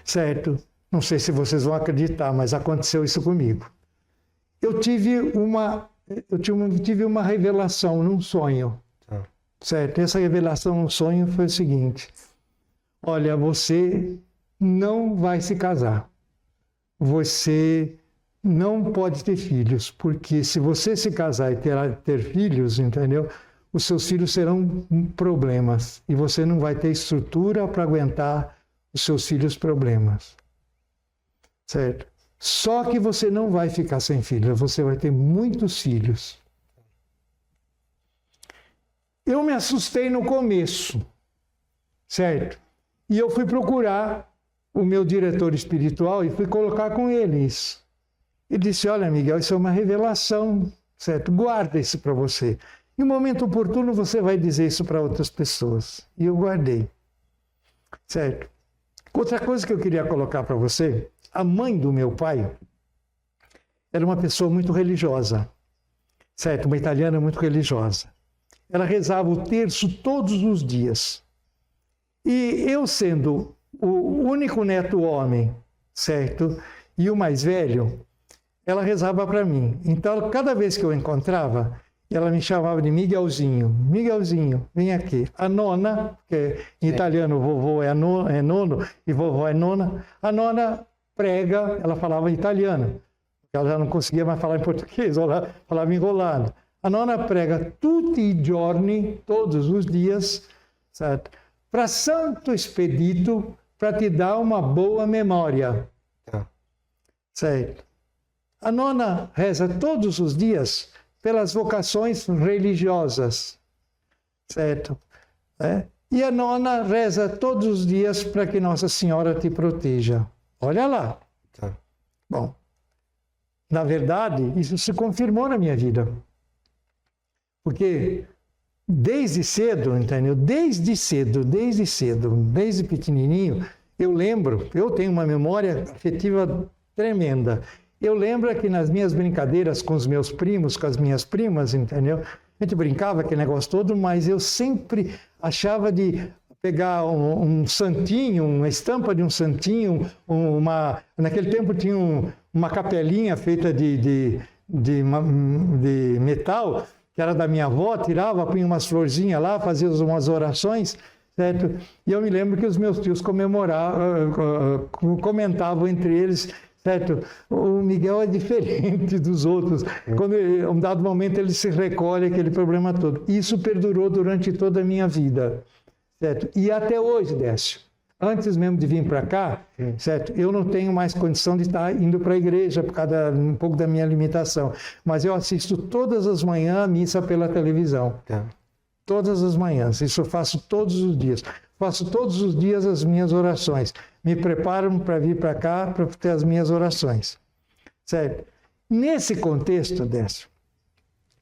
certo? Não sei se vocês vão acreditar, mas aconteceu isso comigo. Eu tive uma revelação num sonho, certo? Essa revelação no sonho foi o seguinte: olha, você não vai se casar. Você não pode ter filhos, porque se você se casar e ter filhos, entendeu? Os seus filhos serão problemas e você não vai ter estrutura para aguentar os seus filhos problemas, certo? Só que você não vai ficar sem filhos, você vai ter muitos filhos. Eu me assustei no começo, certo? E eu fui procurar o meu diretor espiritual e fui colocar com ele isso. Ele disse: olha, Miguel, isso é uma revelação, certo? Guarda isso para você. Em um momento oportuno você vai dizer isso para outras pessoas. E eu guardei, certo? Outra coisa que eu queria colocar para você: a mãe do meu pai era uma pessoa muito religiosa, certo? Uma italiana muito religiosa. Ela rezava o terço todos os dias. E eu, sendo o único neto homem, certo? E o mais velho, ela rezava para mim. Então, cada vez que eu encontrava, ela me chamava de Miguelzinho. Miguelzinho, vem aqui. A nona, que em italiano vovô é nono e vovó é nona. A nona prega, ela falava italiano. Ela já não conseguia mais falar em português, ela falava enrolado. A nona prega tutti i giorni, todos os dias, certo? Para Santo Expedito, para te dar uma boa memória. Certo? A nona reza todos os dias pelas vocações religiosas, certo? E a nona reza todos os dias para que Nossa Senhora te proteja. Olha lá. Bom, na verdade, isso se confirmou na minha vida. Porque desde cedo, entendeu? Desde cedo, desde pequenininho, eu lembro, eu tenho uma memória afetiva tremenda. Eu lembro que nas minhas brincadeiras com os meus primos, com as minhas primas, entendeu? A gente brincava aquele negócio todo, mas eu sempre achava de pegar um santinho, uma estampa de um santinho, naquele tempo tinha uma capelinha feita de metal, que era da minha avó, tirava, punha umas florzinhas lá, fazia umas orações, certo? E eu me lembro que os meus tios comentavam entre eles, certo? O Miguel é diferente dos outros. Quando em um dado momento ele se recolhe aquele problema todo. Isso perdurou durante toda a minha vida, certo? E até hoje, Décio, antes mesmo de vir para cá, certo? Eu não tenho mais condição de estar indo para a igreja por causa um pouco da minha limitação, mas eu assisto todas as manhãs a missa pela televisão. Todas as manhãs. Isso eu faço todos os dias. Faço todos os dias as minhas orações. Me preparo para vir para cá para ter as minhas orações. Certo? Nesse contexto, Décio,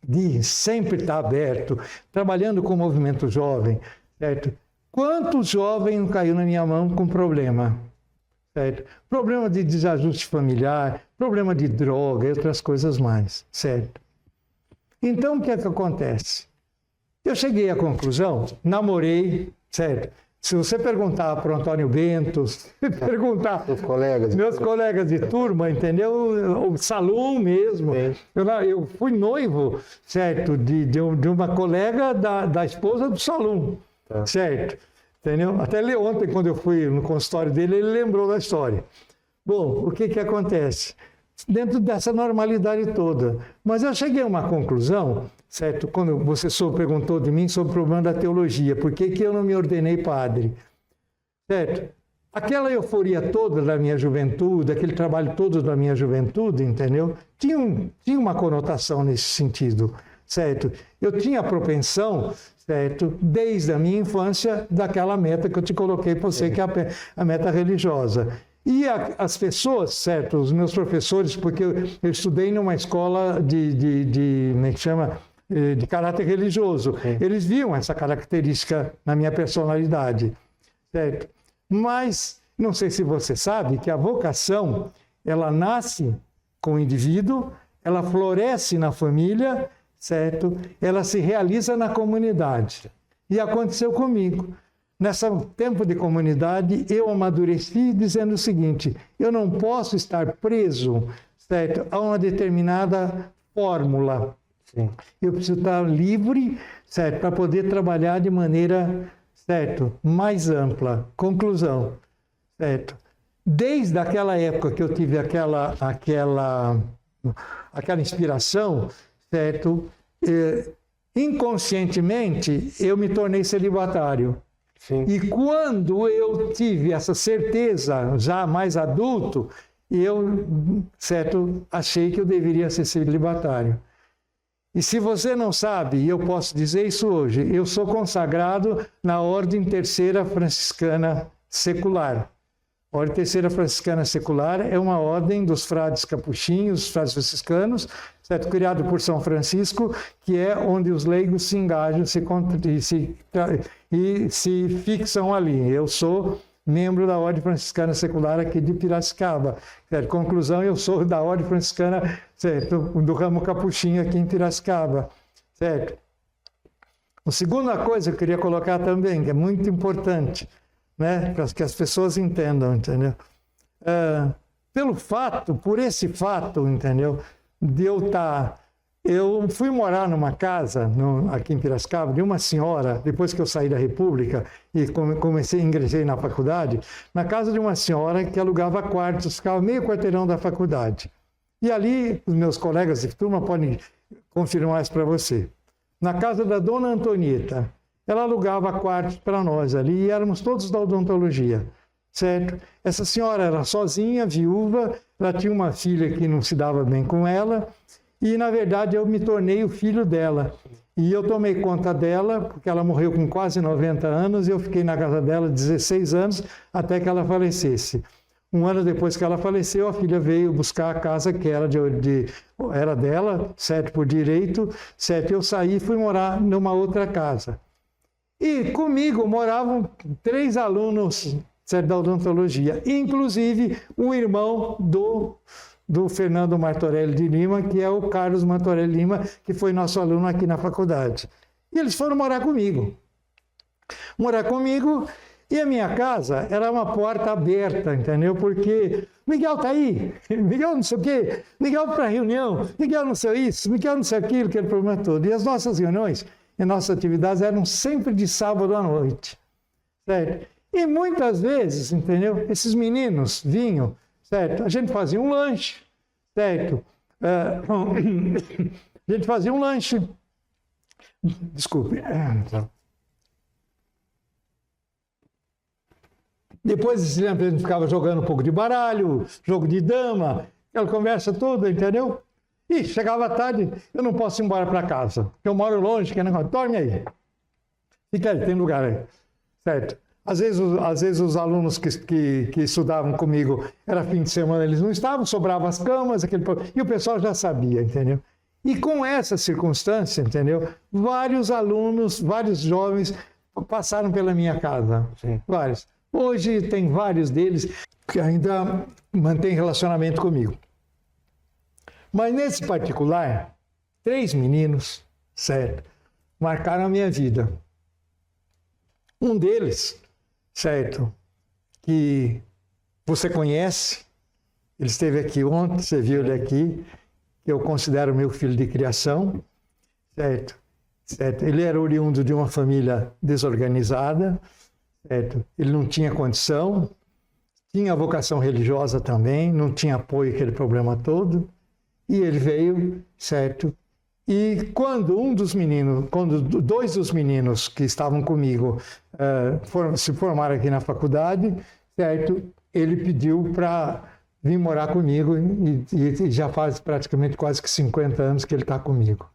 de sempre estar aberto, trabalhando com o movimento jovem, certo? Quantos jovens caiu na minha mão com problema? Certo? Problema de desajuste familiar, problema de droga e outras coisas mais. Certo? Então, o que é que acontece? Eu cheguei à conclusão, namorei, certo? Se você perguntar para o Antônio Bento, perguntar meus colegas de turma, entendeu? O salão mesmo. Eu fui noivo, certo? De uma colega da esposa do salão, certo? Entendeu? Até ontem, quando eu fui no consultório dele, ele lembrou da história. Bom, o que acontece? Dentro dessa normalidade toda. Mas eu cheguei a uma conclusão, certo? Quando você perguntou de mim sobre o problema da teologia, por que eu não me ordenei padre? Certo? Aquela euforia toda da minha juventude, aquele trabalho todo da minha juventude, entendeu? Tinha uma conotação nesse sentido, certo? Eu tinha a propensão, certo? Desde a minha infância, daquela meta que eu te coloquei para você, que é a meta religiosa. E as pessoas, certo, os meus professores, porque eu estudei numa escola como é que chama? de caráter religioso. Eles viam essa característica na minha personalidade, certo? Mas não sei se você sabe que a vocação, ela nasce com o indivíduo, ela floresce na família, certo? Ela se realiza na comunidade. E aconteceu comigo. Nesse tempo de comunidade, eu amadureci dizendo o seguinte: eu não posso estar preso, certo, a uma determinada fórmula. Sim. Eu preciso estar livre, certo, para poder trabalhar de maneira, certo, mais ampla. Conclusão, certo? Desde aquela época que eu tive aquela inspiração, certo? Inconscientemente, eu me tornei celibatário. Sim. E quando eu tive essa certeza, já mais adulto, eu, certo, achei que eu deveria ser celibatário. E se você não sabe, e eu posso dizer isso hoje, eu sou consagrado na Ordem Terceira Franciscana Secular. A Ordem Terceira Franciscana Secular é uma ordem dos frades capuchinhos, os frades franciscanos, certo? Criado por São Francisco, que é onde os leigos se engajam e se fixam ali. Eu sou membro da Ordem Franciscana Secular aqui de Piracicaba. Certo? Conclusão, eu sou da Ordem Franciscana, certo? Do ramo capuchinho aqui em Piracicaba. Certo? A segunda coisa que eu queria colocar também, que é muito importante, né, para que as pessoas entendam, entendeu? Por esse fato, entendeu, de eu fui morar numa casa aqui em Piracicaba de uma senhora, depois que eu saí da República e ingressei na faculdade, na casa de uma senhora que alugava quartos, ficava meio quarteirão da faculdade. E ali, os meus colegas de turma podem confirmar isso para você. Na casa da Dona Antonieta, ela alugava quartos para nós ali e éramos todos da odontologia, certo? Essa senhora era sozinha, viúva, ela tinha uma filha que não se dava bem com ela e, na verdade, eu me tornei o filho dela. E eu tomei conta dela, porque ela morreu com quase 90 anos e eu fiquei na casa dela 16 anos até que ela falecesse. Um ano depois que ela faleceu, a filha veio buscar a casa que era era dela, certo, por direito, certo? Eu saí e fui morar numa outra casa. E comigo moravam 3 alunos, certo, da odontologia, inclusive o irmão do Fernando Martorelli de Lima, que é o Carlos Martorelli Lima, que foi nosso aluno aqui na faculdade. E eles foram morar comigo. E a minha casa era uma porta aberta, entendeu? Porque Miguel tá aí, Miguel não sei o quê, Miguel para reunião, Miguel não sei isso, Miguel não sei aquilo, aquele problema todo. E as nossas reuniões e nossas atividades eram sempre de sábado à noite, certo? E muitas vezes, entendeu? Esses meninos vinham, certo? A gente fazia um lanche, certo? A gente fazia um lanche. Desculpe. Depois desse tempo a gente ficava jogando um pouco de baralho, jogo de dama, aquela conversa toda, entendeu? E chegava tarde, eu não posso ir embora para casa, porque eu moro longe, que negócio, dorme aí. Fica aí, tem lugar aí, certo? Às vezes os alunos que estudavam comigo, era fim de semana, eles não estavam, sobravam as camas, e o pessoal já sabia, entendeu? E com essa circunstância, entendeu? Vários alunos, vários jovens passaram pela minha casa, sim, vários. Hoje tem vários deles que ainda mantêm relacionamento comigo. Mas nesse particular, 3 meninos, certo, marcaram a minha vida. Um deles, certo, que você conhece, ele esteve aqui ontem, você viu ele aqui, que eu considero meu filho de criação, certo? Certo? Ele era oriundo de uma família desorganizada, certo? Ele não tinha condição, tinha vocação religiosa também, não tinha apoio àquele problema todo, e ele veio, certo? E quando 2 dos meninos que estavam comigo se formaram aqui na faculdade, certo? Ele pediu para vir morar comigo e já faz praticamente quase que 50 anos que ele está comigo.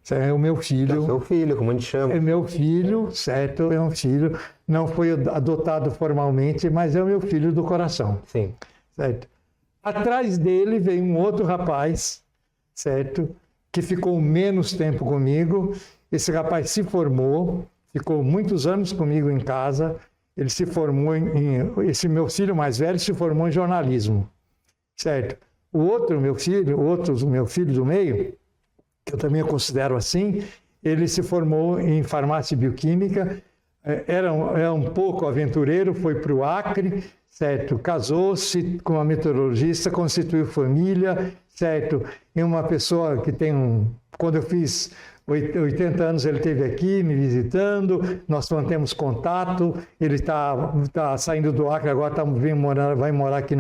É o meu filho. É seu filho, como a gente chama. É meu filho, certo? É um filho. Não foi adotado formalmente, mas é o meu filho do coração. Sim. Certo? Atrás dele veio um outro rapaz, certo? que ficou menos tempo comigo. Esse rapaz se formou, ficou muitos anos comigo em casa. Ele se formou esse meu filho mais velho se formou em jornalismo, certo? O outro meu filho do meio, que eu também considero assim, ele se formou em farmácia e bioquímica, era um pouco aventureiro, foi para o Acre, certo? Casou-se com uma meteorologista, constituiu família, certo? E uma pessoa que tem Quando eu fiz 80 anos, ele esteve aqui me visitando, nós mantemos contato, ele tá saindo do Acre, agora vai morar aqui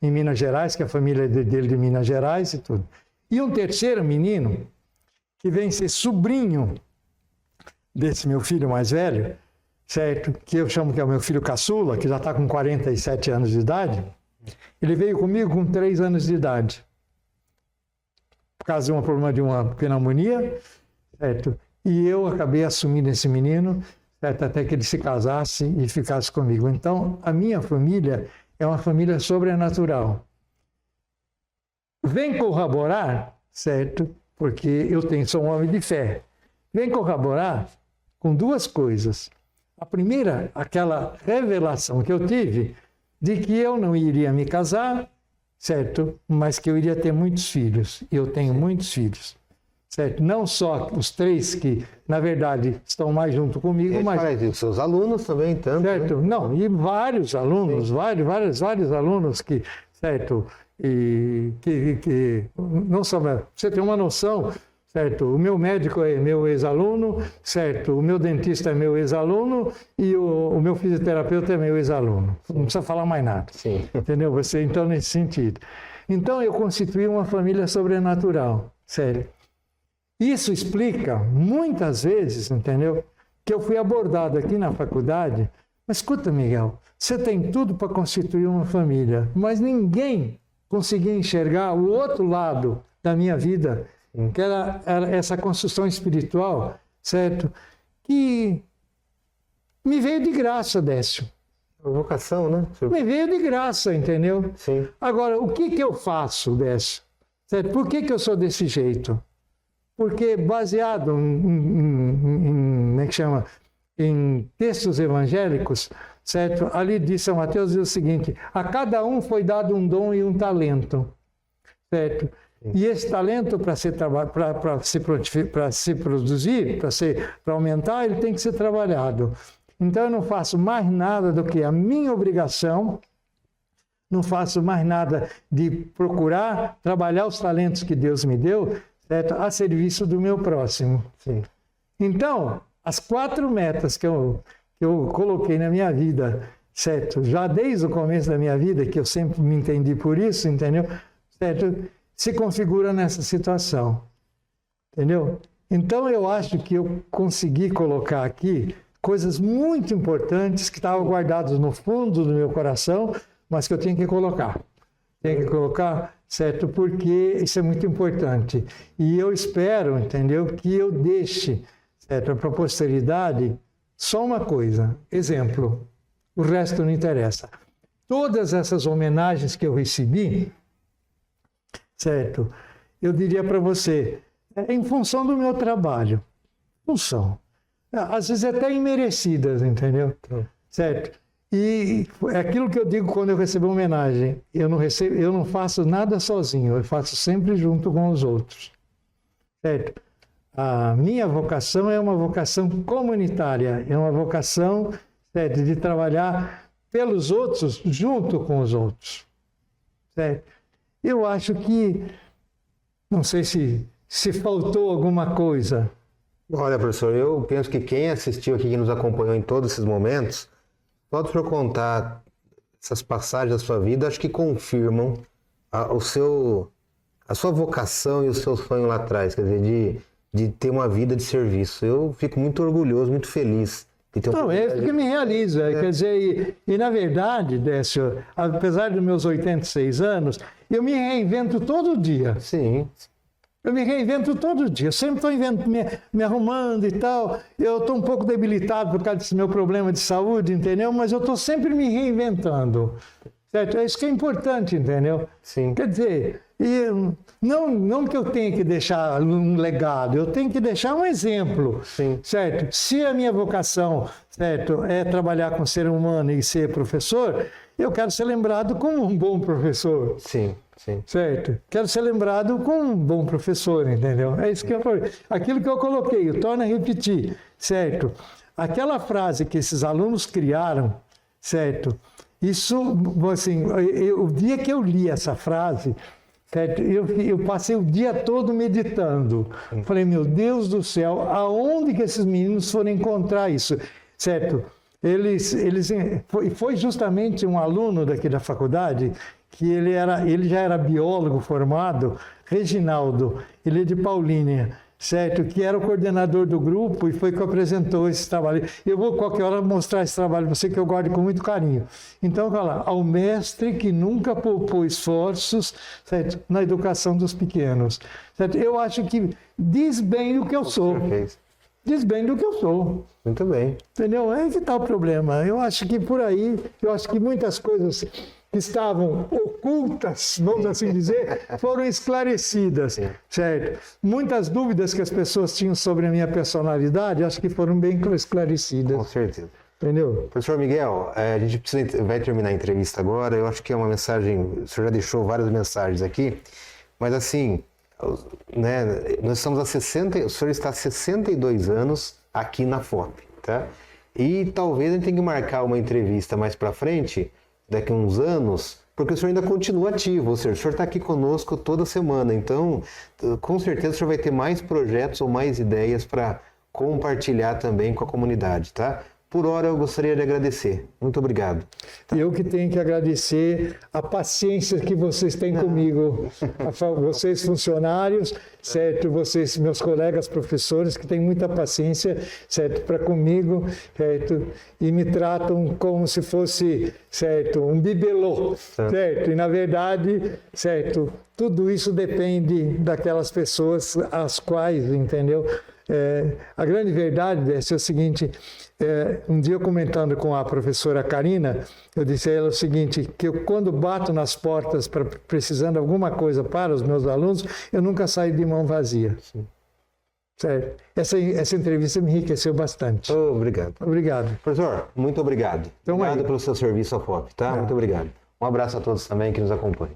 em Minas Gerais, que é a família dele de Minas Gerais e tudo. E um terceiro menino, que vem ser sobrinho desse meu filho mais velho, certo? Que eu chamo que é o meu filho caçula, que já está com 47 anos de idade. Ele veio comigo com 3 anos de idade, por causa de um problema de uma pneumonia, certo? E eu acabei assumindo esse menino, certo? Até que ele se casasse e ficasse comigo. Então, a minha família é uma família sobrenatural. Vem corroborar, certo? Porque eu sou um homem de fé. Vem corroborar com 2 coisas. A primeira, aquela revelação que eu tive de que eu não iria me casar, certo? Mas que eu iria ter muitos filhos. E eu tenho muitos filhos, certo? Não só os 3 que, na verdade, estão mais junto comigo, mas... E os seus alunos também, tanto, certo? Né? Não, e vários alunos, vários alunos que, certo? E que não só... Você tem uma noção, certo? O meu médico é meu ex-aluno, certo? O meu dentista é meu ex-aluno e o meu fisioterapeuta é meu ex-aluno. Não precisa falar mais nada. Sim. Entendeu? Você, então, nesse sentido. Então, eu constituí uma família sobrenatural, sério. Isso explica, muitas vezes, entendeu? Que eu fui abordado aqui na faculdade. Mas escuta, Miguel, você tem tudo para constituir uma família, mas ninguém conseguia enxergar o outro lado da minha vida, que era essa construção espiritual, certo? Que me veio de graça, Décio. A vocação, né? Me veio de graça, entendeu? Sim. Agora, o que eu faço, Décio? Certo? Por que eu sou desse jeito? Porque baseado como é que chama? Em textos evangélicos, certo? Ali diz São Mateus diz o seguinte: a cada um foi dado um dom e um talento, certo? E esse talento para se produzir, para aumentar, ele tem que ser trabalhado. Então eu não faço mais nada do que a minha obrigação, não faço mais nada de procurar trabalhar os talentos que Deus me deu, certo? A serviço do meu próximo. Sim. Então, as 4 metas que eu coloquei na minha vida, certo? Já desde o começo da minha vida, que eu sempre me entendi por isso, entendeu? Certo? Se configura nessa situação, entendeu? Então, eu acho que eu consegui colocar aqui coisas muito importantes que estavam guardadas no fundo do meu coração, mas que eu tenho que colocar. Tenho que colocar, certo? Porque isso é muito importante. E eu espero, entendeu? Que eu deixe, certo? Para a posteridade só uma coisa. Exemplo. O resto não interessa. Todas essas homenagens que eu recebi, certo? Eu diria para você, é em função do meu trabalho. Função. Às vezes até imerecidas, entendeu? Certo? E é aquilo que eu digo quando eu recebo homenagem. Eu não faço nada sozinho, eu faço sempre junto com os outros. Certo? A minha vocação é uma vocação comunitária, é uma vocação, certo, de trabalhar pelos outros junto com os outros. Certo? Eu acho que, não sei se faltou alguma coisa. Olha, professor, eu penso que quem assistiu aqui, que nos acompanhou em todos esses momentos, pode por contar essas passagens da sua vida, acho que confirmam a sua vocação e o seu sonho lá atrás, quer dizer, de ter uma vida de serviço. Eu fico muito orgulhoso, muito feliz de ter Não, é que me realiza. Quer dizer, e na verdade, Décio, apesar dos meus 86 anos, eu me reinvento todo dia. Sim. Eu me reinvento todo dia, eu sempre estou me arrumando e tal. Eu estou um pouco debilitado por causa desse meu problema de saúde, entendeu? Mas eu estou sempre me reinventando, certo? É isso que é importante, entendeu? Sim. Quer dizer, E não que eu tenha que deixar um legado, eu tenho que deixar um exemplo, Sim. certo? Se a minha vocação, certo, é trabalhar com ser humano e ser professor, eu quero ser lembrado como um bom professor. Sim, sim. Certo? Quero ser lembrado como um bom professor, entendeu? É isso que eu falei. Aquilo que eu coloquei, eu torno a repetir, certo? Aquela frase que esses alunos criaram, certo? Isso, assim, o dia que eu li essa frase, certo? Eu passei o dia todo meditando. Falei, meu Deus do céu, aonde que esses meninos foram encontrar isso? Certo? Foi justamente um aluno daqui da faculdade, que ele já era biólogo formado, Reginaldo, ele é de Paulínia, certo? Que era o coordenador do grupo e foi que apresentou esse trabalho. Eu vou qualquer hora mostrar esse trabalho para você, que eu guardo com muito carinho. Então, olha lá, ao mestre que nunca poupou esforços, certo? Na educação dos pequenos. Certo? Eu acho que diz bem do que eu sou. Perfeito. Diz bem do que eu sou. Muito bem. Entendeu? É que está o problema. Eu acho que por aí, eu acho que muitas coisas que estavam ocultas, vamos assim dizer, foram esclarecidas, certo? Muitas dúvidas que as pessoas tinham sobre a minha personalidade, acho que foram bem esclarecidas. Com certeza. Entendeu? Professor Miguel, a gente vai terminar a entrevista agora. Eu acho que é uma mensagem, o senhor já deixou várias mensagens aqui, mas assim, né, nós estamos o senhor está há 62 anos aqui na FOP, tá? E talvez a gente tenha que marcar uma entrevista mais para frente, daqui a uns anos, porque o senhor ainda continua ativo, ou seja, o senhor está aqui conosco toda semana, então com certeza o senhor vai ter mais projetos ou mais ideias para compartilhar também com a comunidade, tá? Por hora eu gostaria de agradecer. Muito obrigado. Eu que tenho que agradecer a paciência que vocês têm comigo, vocês funcionários, certo? Vocês, meus colegas professores, que têm muita paciência, certo, para comigo, certo? E me tratam como se fosse, certo, um bibelô, certo? E na verdade, certo, tudo isso depende daquelas pessoas às quais, entendeu? A grande verdade é o seguinte, um dia eu comentando com a professora Karina, eu disse a ela o seguinte, que eu quando bato nas portas precisando de alguma coisa para os meus alunos, eu nunca saio de mão vazia. Sim. Certo? Essa entrevista me enriqueceu bastante. Obrigado. Obrigado. Professor, muito obrigado. Então, obrigado pelo seu serviço ao FOP, tá? Muito obrigado. Um abraço a todos também que nos acompanham.